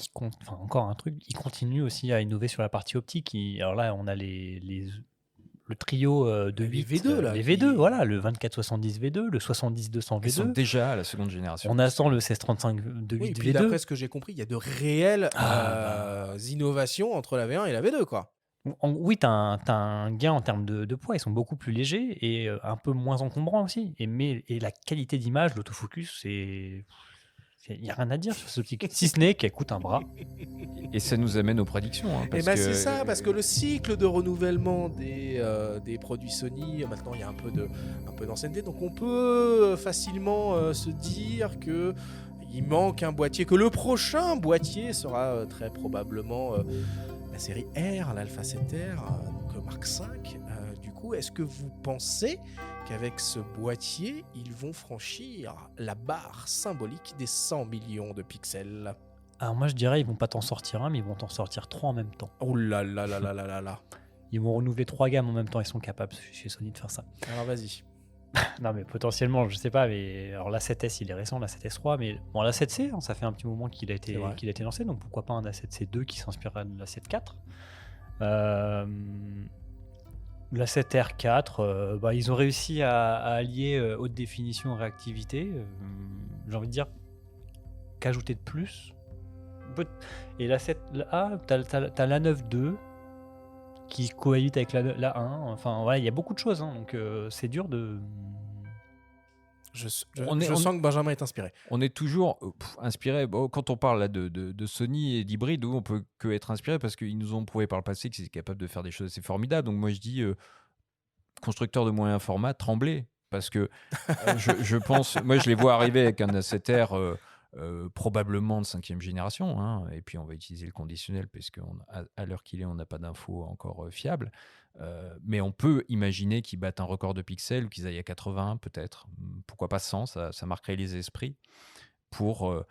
encore un truc, ils continuent aussi à innover sur la partie optique. Alors là, on a le trio de Les 8, V2, là, les qui- V2, voilà, le 2470 V2, le 70-200 Ils sont V2. déjà à la seconde génération. On attend le 1635 de Oui, 8 et puis V2. d'après ce que j'ai compris, il y a de réelles innovations entre la V1 et la V2, quoi. Oui, t'as un gain en termes de poids, ils sont beaucoup plus légers et un peu moins encombrants aussi. Et la qualité d'image, l'autofocus, il n'y a rien à dire sur ce optique, si ce n'est qu'elle coûte un bras. Et ça nous amène aux prédictions. Hein, Et parce ben que, c'est ça, parce que le cycle de renouvellement des produits Sony, maintenant il y a un peu d'ancienneté, donc on peut facilement se dire que il manque un boîtier, que le prochain boîtier sera très probablement la série R, l'Alpha 7R, donc Mark V. Du coup, est-ce que vous pensez qu'avec ce boîtier, ils vont franchir la barre symbolique des 100 millions de pixels? Alors moi je dirais ils vont pas t'en sortir un, mais ils vont t'en sortir 3 en même temps. Oh là là là là là là là. Ils vont renouveler 3 gammes en même temps, ils sont capables chez Sony de faire ça. Alors vas-y. Non, mais potentiellement, je sais pas, mais alors l'A7S, il est récent, l'A7S III, mais bon, l'A7C, hein, ça fait un petit moment qu'il a C'est été, vrai. qu'il a été lancé, donc pourquoi pas un A7C 2 qui s'inspirera de l'A7 IV. Euh, l'A7R 4, bah, ils ont réussi à allier haute définition et réactivité. J'ai envie de dire qu'ajouter de plus. Peut- Et l'A7A, t'as l'A9 II qui cohabite avec la 1. Enfin, voilà, il y a beaucoup de choses, hein, donc c'est dur de. On est, Je on, sens que Benjamin est inspiré. on est toujours inspiré. Bon, quand on parle là, de Sony et d'hybride, on peut que être inspiré parce qu'ils nous ont prouvé par le passé qu'ils étaient capables de faire des choses assez formidables. Donc moi je dis, constructeur de moyen format, tremblez. Parce que je pense, moi je les vois arriver avec un A7R probablement de 5e génération, hein, et puis on va utiliser le conditionnel parce qu'à l'heure qu'il est, on n'a pas d'infos encore fiables. Mais on peut imaginer qu'ils battent un record de pixels ou qu'ils aillent à 80 peut-être. Pourquoi pas 100, ça marquerait les esprits pour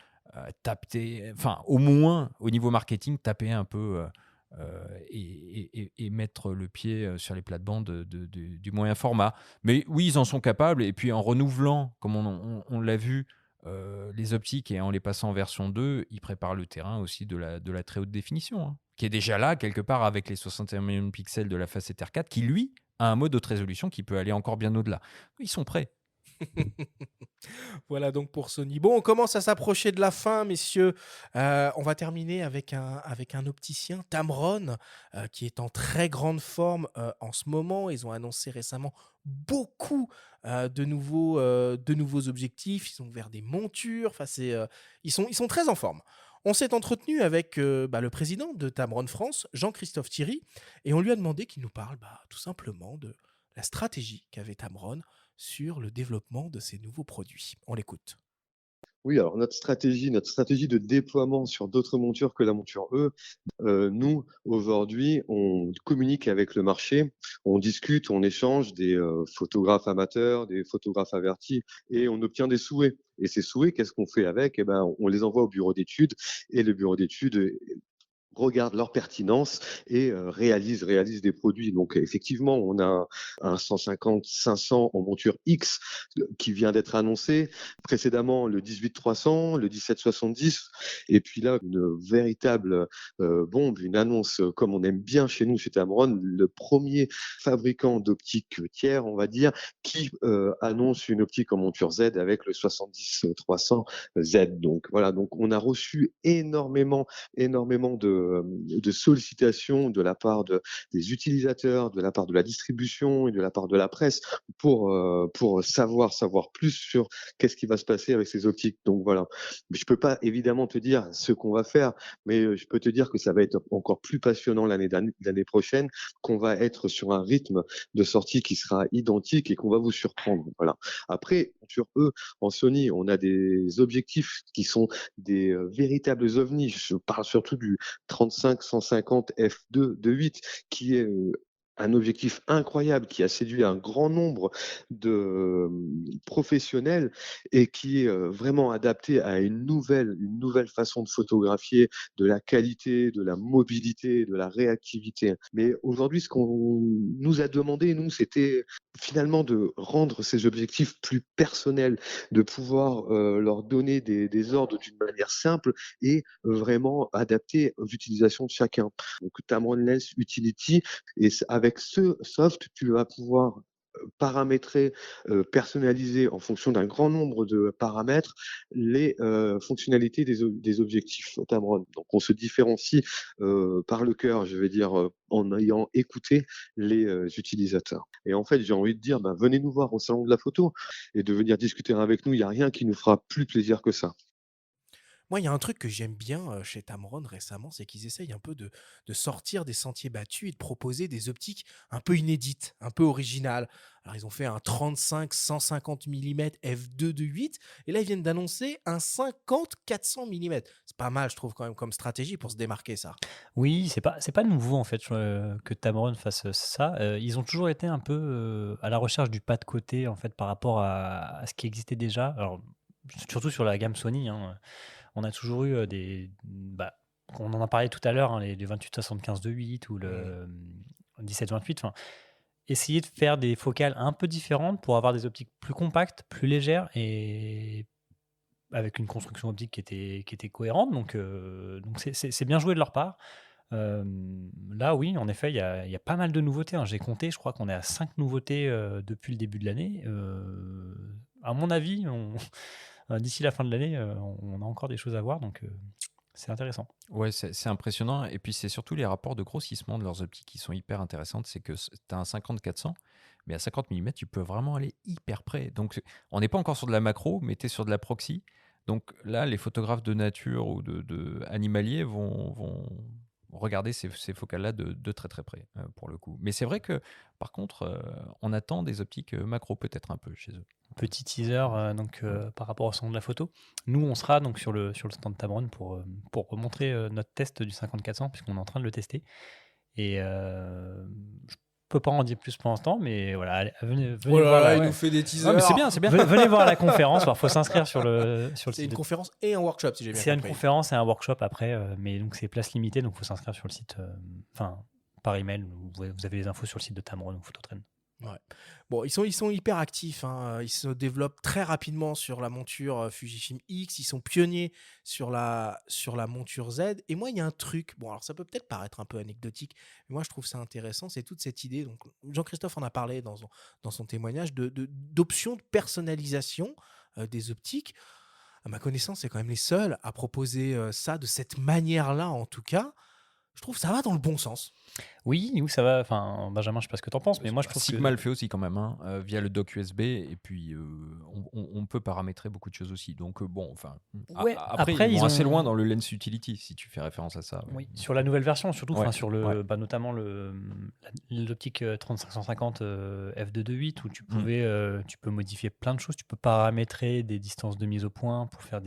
taper, enfin au moins au niveau marketing, taper un peu et mettre le pied sur les plates-bandes du moyen format. Mais oui, ils en sont capables, et puis en renouvelant, comme on l'a vu, les optiques et en les passant en version 2, ils préparent le terrain aussi de la très haute définition, hein, qui est déjà là, quelque part, avec les 61 millions de pixels de la facette R4, qui lui a un mode de haute résolution qui peut aller encore bien au-delà. Ils sont prêts. Voilà donc pour Sony. Bon, on commence à s'approcher de la fin, messieurs. On va terminer avec un opticien, Tamron, qui est en très grande forme en ce moment. Ils ont annoncé récemment beaucoup de nouveaux objectifs. Ils ont ouvert des montures. Enfin, ils sont très en forme. On s'est entretenu avec le président de Tamron France, Jean-Christophe Thierry, et on lui a demandé qu'il nous parle tout simplement de la stratégie qu'avait Tamron sur le développement de ces nouveaux produits. On l'écoute. Oui, alors notre stratégie de déploiement sur d'autres montures que la monture E, nous, aujourd'hui, on communique avec le marché, on discute, on échange des photographes amateurs, des photographes avertis, et on obtient des souhaits. Et ces souhaits, qu'est-ce qu'on fait avec? Eh ben, on les envoie au bureau d'études, et le bureau d'études regarde leur pertinence et réalise des produits. Donc effectivement, on a un 150-500 en monture X qui vient d'être annoncé. Précédemment, le 18-300, le 17-70, et puis là, une véritable bombe, une annonce comme on aime bien chez nous, chez Tamron, le premier fabricant d'optique tiers, on va dire, qui annonce une optique en monture Z avec le 70-300 Z. Donc voilà, donc on a reçu énormément de sollicitations de la part des utilisateurs, de la part de la distribution et de la part de la presse pour savoir plus sur qu'est-ce qui va se passer avec ces optiques. Donc voilà. Mais je peux pas évidemment te dire ce qu'on va faire, mais je peux te dire que ça va être encore plus passionnant l'année prochaine, qu'on va être sur un rythme de sortie qui sera identique et qu'on va vous surprendre. Voilà. Après, sur eux, en Sony, on a des objectifs qui sont des véritables ovnis. Je parle surtout du 35-150 f2 de 8, qui est un objectif incroyable qui a séduit un grand nombre de professionnels et qui est vraiment adapté à une nouvelle façon de photographier, de la qualité, de la mobilité, de la réactivité. Mais aujourd'hui, ce qu'on nous a demandé, nous, c'était finalement de rendre ces objectifs plus personnels, de pouvoir leur donner des ordres d'une manière simple et vraiment adapté aux utilisations de chacun. Donc Tamron Lens Utility, et avec ce soft, tu vas pouvoir paramétrer, personnaliser en fonction d'un grand nombre de paramètres les fonctionnalités des objectifs Tamron. Donc on se différencie par le cœur, je vais dire, en ayant écouté les utilisateurs. Et en fait, j'ai envie de dire, venez nous voir au salon de la photo et de venir discuter avec nous. Il n'y a rien qui nous fera plus plaisir que ça. Moi, il y a un truc que j'aime bien chez Tamron récemment, c'est qu'ils essayent un peu de sortir des sentiers battus et de proposer des optiques un peu inédites, un peu originales. Alors, ils ont fait un 35-150 mm f2 de 8, et là, ils viennent d'annoncer un 50-400 mm. C'est pas mal, je trouve, quand même, comme stratégie pour se démarquer, ça. Oui, c'est pas nouveau en fait que Tamron fasse ça. Ils ont toujours été un peu à la recherche du pas de côté en fait par rapport à ce qui existait déjà. Alors surtout sur la gamme Sony, hein, on a toujours eu on en a parlé tout à l'heure, hein, les 28-75 de 8 ou le 17-28. Enfin, essayer de faire des focales un peu différentes pour avoir des optiques plus compactes, plus légères et avec une construction optique qui était cohérente. Donc c'est bien joué de leur part. Là, oui, en effet, il y a pas mal de nouveautés, hein. J'ai compté, je crois qu'on est à 5 nouveautés depuis le début de l'année. À mon avis, d'ici la fin de l'année, on a encore des choses à voir, donc c'est intéressant. Ouais, c'est impressionnant. Et puis, c'est surtout les rapports de grossissement de leurs optiques qui sont hyper intéressantes. C'est que tu as un 50-400, mais à 50 mm, tu peux vraiment aller hyper près. Donc, on n'est pas encore sur de la macro, mais tu es sur de la proxy. Donc là, les photographes de nature ou de animaliers vont regarder ces focales-là de très très près, pour le coup. Mais c'est vrai que, par contre, on attend des optiques macro peut-être un peu chez eux. Petit teaser par rapport au son de la photo. Nous, on sera donc sur le stand Tamron pour montrer notre test du 50-400 puisqu'on est en train de le tester. Et je peux pas en dire plus pour l'instant, mais voilà, allez, venez voir. Il nous fait des teasers. Mais c'est bien, c'est bien. Venez voir la conférence. Alors, faut s'inscrire sur le C'est site. une conférence et un workshop, si j'ai bien C'est compris. une conférence et un workshop après, mais donc c'est place limitée, donc faut s'inscrire sur le site, par email. Vous avez les infos sur le site de Tamron ou Phototrend. Ouais. Bon, ils sont hyper actifs, hein. Ils se développent très rapidement sur la monture Fujifilm X. Ils sont pionniers sur la monture Z. Et moi, il y a un truc. Bon, alors ça peut peut-être paraître un peu anecdotique, mais moi, je trouve ça intéressant. C'est toute cette idée. Donc, Jean-Christophe en a parlé dans son témoignage d'options de personnalisation des optiques. À ma connaissance, c'est quand même les seuls à proposer ça de cette manière-là, en tout cas. Je trouve que ça va dans le bon sens. Oui, nous ça va. Enfin, Benjamin, je sais pas ce que t'en penses, mais moi je trouve Sigma le fait aussi quand même, hein, via le dock USB, et puis on peut paramétrer beaucoup de choses aussi. Donc bon, enfin, Ouais, après ils vont assez loin dans le Lens Utility, si tu fais référence à ça. Ouais. Oui, sur la nouvelle version, surtout, Ouais, sur notamment l'optique 3550 f2.2.8 où tu peux modifier plein de choses. Tu peux paramétrer des distances de mise au point pour faire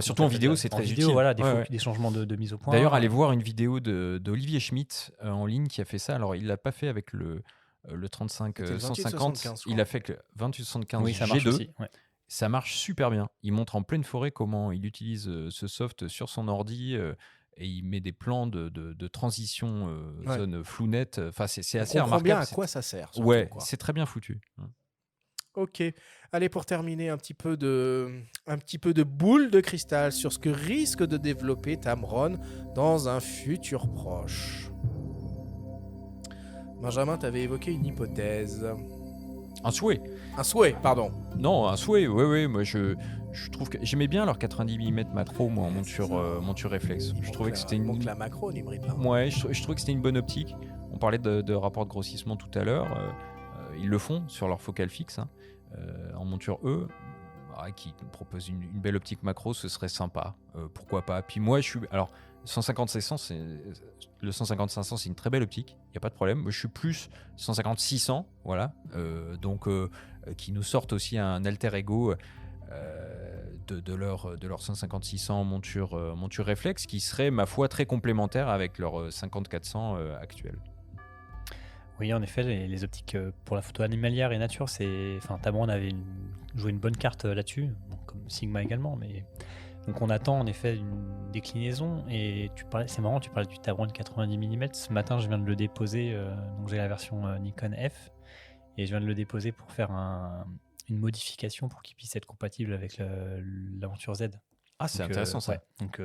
surtout en vidéo, c'est très utile. Voilà, des changements de mise au point. D'ailleurs, allez voir une vidéo d'Olivier Schmitt en ligne qui a fait ça. Alors, il l'a pas fait avec le 35-150, il a fait que 28-75 oui, ça marche G2. aussi, ouais. Ça marche super bien. Il montre en pleine forêt comment il utilise ce soft sur son ordi et il met des plans de transition zone flou net. Enfin, c'est assez remarquable. On comprend bien à quoi ça sert. Surtout, ouais, quoi. c'est très bien foutu. Ok, allez, pour terminer, un petit peu de boule de cristal sur ce que risque de développer Tamron dans un futur proche. Benjamin, tu avais évoqué une hypothèse. Un souhait. Un souhait, pardon. Non, un souhait, oui. Moi, je trouve que j'aimais bien leur 90 mm macro, moi, en monture réflexe. Je trouvais que c'était une... la macro, on hybride là. Ouais, je trouvais que c'était une bonne optique. On parlait de rapport de grossissement tout à l'heure. Ils le font sur leur focale fixe, hein, en monture E, qui propose une belle optique macro, ce serait sympa. Pourquoi pas. Puis moi, alors, 150-600, le 150-500, c'est une très belle optique, il n'y a pas de problème. Moi, je suis plus 150-600, voilà. Donc, qui nous sortent aussi un alter ego de leur 150-600 monture réflexe, qui serait, ma foi, très complémentaire avec leur 50-400 actuel. Oui, en effet, les optiques pour la photo animalière et nature, Tamron avait joué une bonne carte là-dessus, comme Sigma également, mais donc on attend en effet une déclinaison. Et c'est marrant, tu parlais du Tamron 90 mm. Ce matin, je viens de le déposer, donc j'ai la version Nikon F, et je viens de le déposer pour faire une modification pour qu'il puisse être compatible avec la monture Z. Ah, c'est intéressant ça. Ouais, donc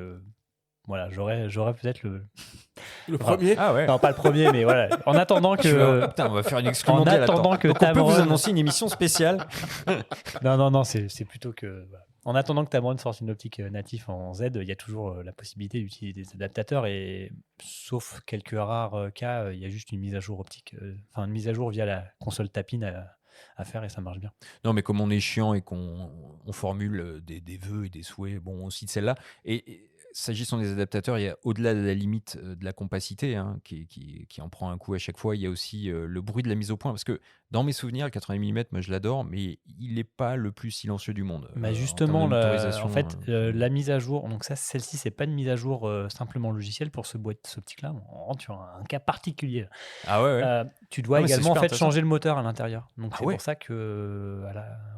voilà, j'aurais peut-être le premier. Ah ouais. Non, pas le premier, mais voilà. En attendant que. Putain, on va faire une exclu mondiale. Donc on peut Tamron... vous annoncer une émission spéciale. Non, c'est plutôt que. Voilà. En attendant que Tamron sorte une optique native en Z, il y a toujours la possibilité d'utiliser des adaptateurs, et sauf quelques rares cas, il y a juste une mise à jour optique, une mise à jour via la console Tapin à faire, et ça marche bien. Non, mais comme on est chiant et qu'on formule des vœux et des souhaits, bon, on cite celle-là. Et s'agissant des adaptateurs, il y a au-delà de la limite de la compacité, hein, qui en prend un coup à chaque fois, il y a aussi le bruit de la mise au point. Parce que dans mes souvenirs, le 80 mm, moi je l'adore, mais il n'est pas le plus silencieux du monde. Bah justement, la mise à jour, donc celle-ci, c'est pas une mise à jour simplement logicielle pour ce optique-là. On rentre sur un cas particulier. Ah ouais. Tu dois également changer le moteur à l'intérieur. Donc c'est pour ça que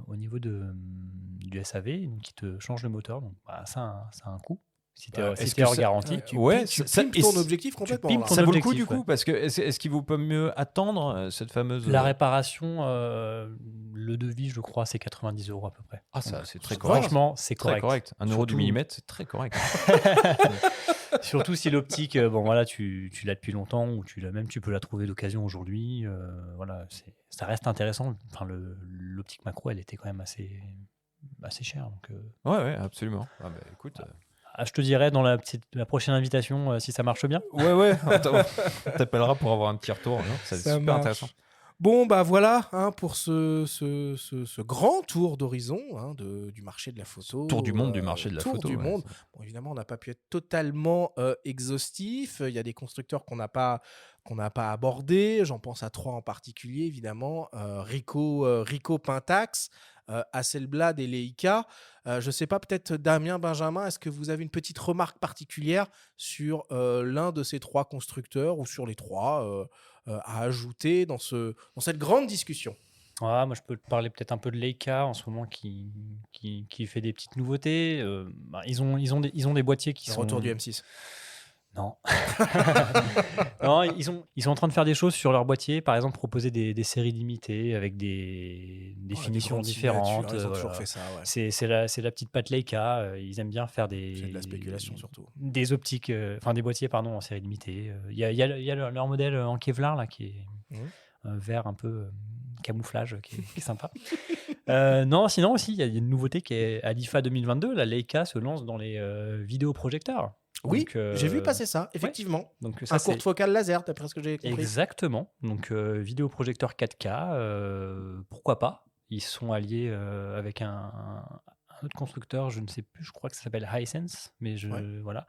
au niveau du SAV, qui te change le moteur, donc ça a un coût. Si Bah, si est-ce t'es que hors ça- garantie. Tu Ouais, pimpes- tu ça- pimpes et ton c- objectif complètement. pimpes là. ton Ça vaut le coup objectif, du coup, ouais. parce que est-ce qu'il vaut pas mieux attendre cette fameuse. La réparation, le devis, je crois, c'est 90 € à peu près. Ah, ça, Donc, c'est très correct. franchement, c'est Très correct. correct. 1 euro du Surtout- millimètre, c'est très correct. Surtout si l'optique, bon voilà, tu l'as depuis longtemps ou tu peux la trouver d'occasion aujourd'hui. Voilà, ça reste intéressant. Enfin, l'optique macro, elle était quand même assez chère. Donc, Ouais, absolument. Ah, bah, écoute. je te dirai dans la prochaine invitation si ça marche bien. Ouais, attends, on t'appellera pour avoir un petit retour. Non, c'est Ça super marche. intéressant. Bon, bah voilà pour ce grand tour d'horizon du marché de la photo. Tour du monde du marché de la tour photo. du ouais. monde. Bon, évidemment, on n'a pas pu être totalement exhaustif. Il y a des constructeurs qu'on n'a pas abordés. J'en pense à 3 en particulier, évidemment. Ricoh Pentax, Hasselblad et Leica. Je ne sais pas, peut-être Damien, Benjamin, est-ce que vous avez une petite remarque particulière sur l'un de ces 3 constructeurs ou sur les 3 à ajouter dans cette grande discussion? Ouais, moi, je peux te parler peut-être un peu de Leica en ce moment qui fait des petites nouveautés. Ils ont des boîtiers qui Le sont... retour du M6. Non. Non, ils sont en train de faire des choses sur leur boîtier, par exemple proposer des séries limitées avec des finitions grandes différentes. signatures, ils ont toujours voilà. fait ça. Ouais. C'est la petite patte Leica. Ils aiment bien faire C'est de la spéculation surtout. des optiques, enfin des boîtiers pardon en série limitée. Il y a leur modèle en Kevlar là qui est vert un peu camouflage qui est sympa. Non, sinon aussi il y a une nouveauté qui est à l'IFA 2022. La Leica se lance dans les vidéoprojecteurs. Oui, Donc, j'ai vu passer ça, effectivement. Donc ça, Un courte focale laser, d'après ce que j'ai compris. Exactement. Donc vidéoprojecteur 4K, pourquoi pas. Ils sont alliés avec un autre constructeur, je ne sais plus, je crois que ça s'appelle Hisense, mais voilà.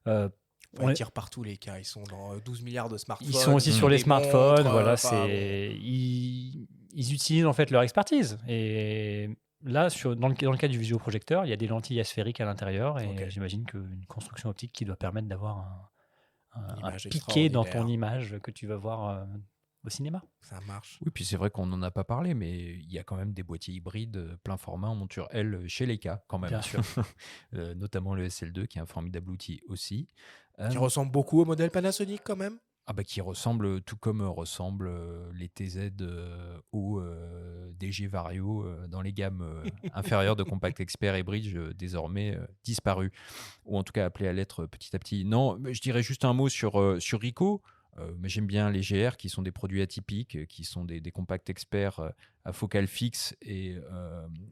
Ils tirent partout les cas, ils sont dans 12 milliards de smartphones. Ils sont aussi sur les des smartphones, montres, voilà. enfin, Ils utilisent en fait leur expertise. Et là, dans le cas du vidéoprojecteur, il y a des lentilles asphériques à l'intérieur et j'imagine qu'une construction optique qui doit permettre d'avoir un image piqué dans ton extraordinaire. image que tu vas voir au cinéma. Ça marche. Oui, puis c'est vrai qu'on n'en a pas parlé, mais il y a quand même des boîtiers hybrides plein format en monture L chez Leica, quand même. Bien sûr. Notamment le SL2, qui est un formidable outil aussi. Qui ressemble beaucoup au modèle Panasonic quand même. Qui ressemble, tout comme ressemblent les TZ ou DG Vario dans les gammes inférieures de Compact Expert et Bridge, désormais disparues, ou en tout cas appelées à l'être petit à petit. Non, je dirais juste un mot sur Ricoh. Mais j'aime bien les GR qui sont des produits atypiques, qui sont des compacts experts à focale fixe et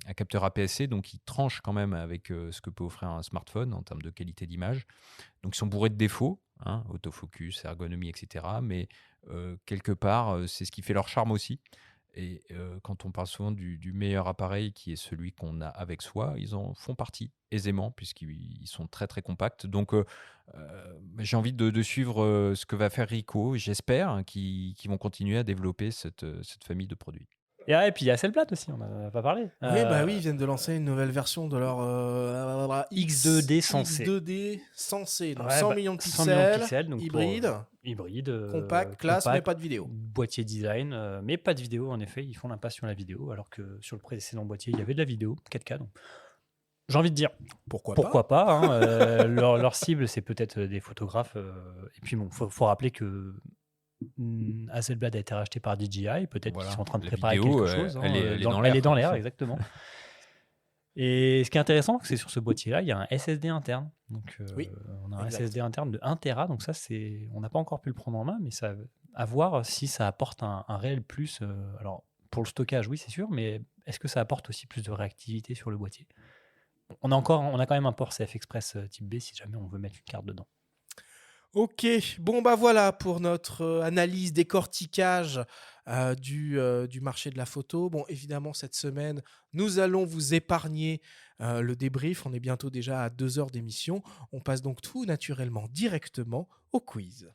à capteur APS-C, donc ils tranchent quand même avec ce que peut offrir un smartphone en termes de qualité d'image. Donc ils sont bourrés de défauts, autofocus, ergonomie, etc. Mais quelque part, c'est ce qui fait leur charme aussi. Et quand on parle souvent du meilleur appareil qui est celui qu'on a avec soi, ils en font partie aisément puisqu'ils sont très très compacts. Donc j'ai envie de suivre ce que va faire Ricoh, j'espère qu'ils vont continuer à développer cette famille de produits. Et puis il y a Hasselblad aussi, on n'en a pas parlé. Oui, ils viennent de lancer une nouvelle version de leur X2D Sensei. X2D Sensei, donc Ouais, 100 millions de 100 millions de pixels, pixels, donc hybride, hybride, compact, classe, mais pas de vidéo. Boîtier design, mais pas de vidéo. En effet, ils font l'impasse sur la vidéo, alors que sur le précédent boîtier, il y avait de la vidéo 4K. Donc, j'ai envie de dire pourquoi pas. Hein, leur cible, c'est peut-être des photographes. Et puis bon, faut rappeler que Hasselblad a été racheté par DJI. Peut-être qu'ils sont en train de préparer quelque chose. Elle est dans l'air, exactement. Et ce qui est intéressant, c'est que sur ce boîtier-là, il y a un SSD interne. Donc, on a un SSD interne de 1 Tera. Donc ça, on n'a pas encore pu le prendre en main, mais ça, à voir si ça apporte un réel plus. Alors, pour le stockage, oui, c'est sûr, mais est-ce que ça apporte aussi plus de réactivité sur le boîtier ? On a quand même un port CF Express type B si jamais on veut mettre une carte dedans. Ok, bon bah voilà pour notre analyse, décortiquage du marché de la photo. Bon, évidemment, cette semaine, nous allons vous épargner le débrief. On est bientôt déjà à 2 heures d'émission. On passe donc tout naturellement directement au quiz.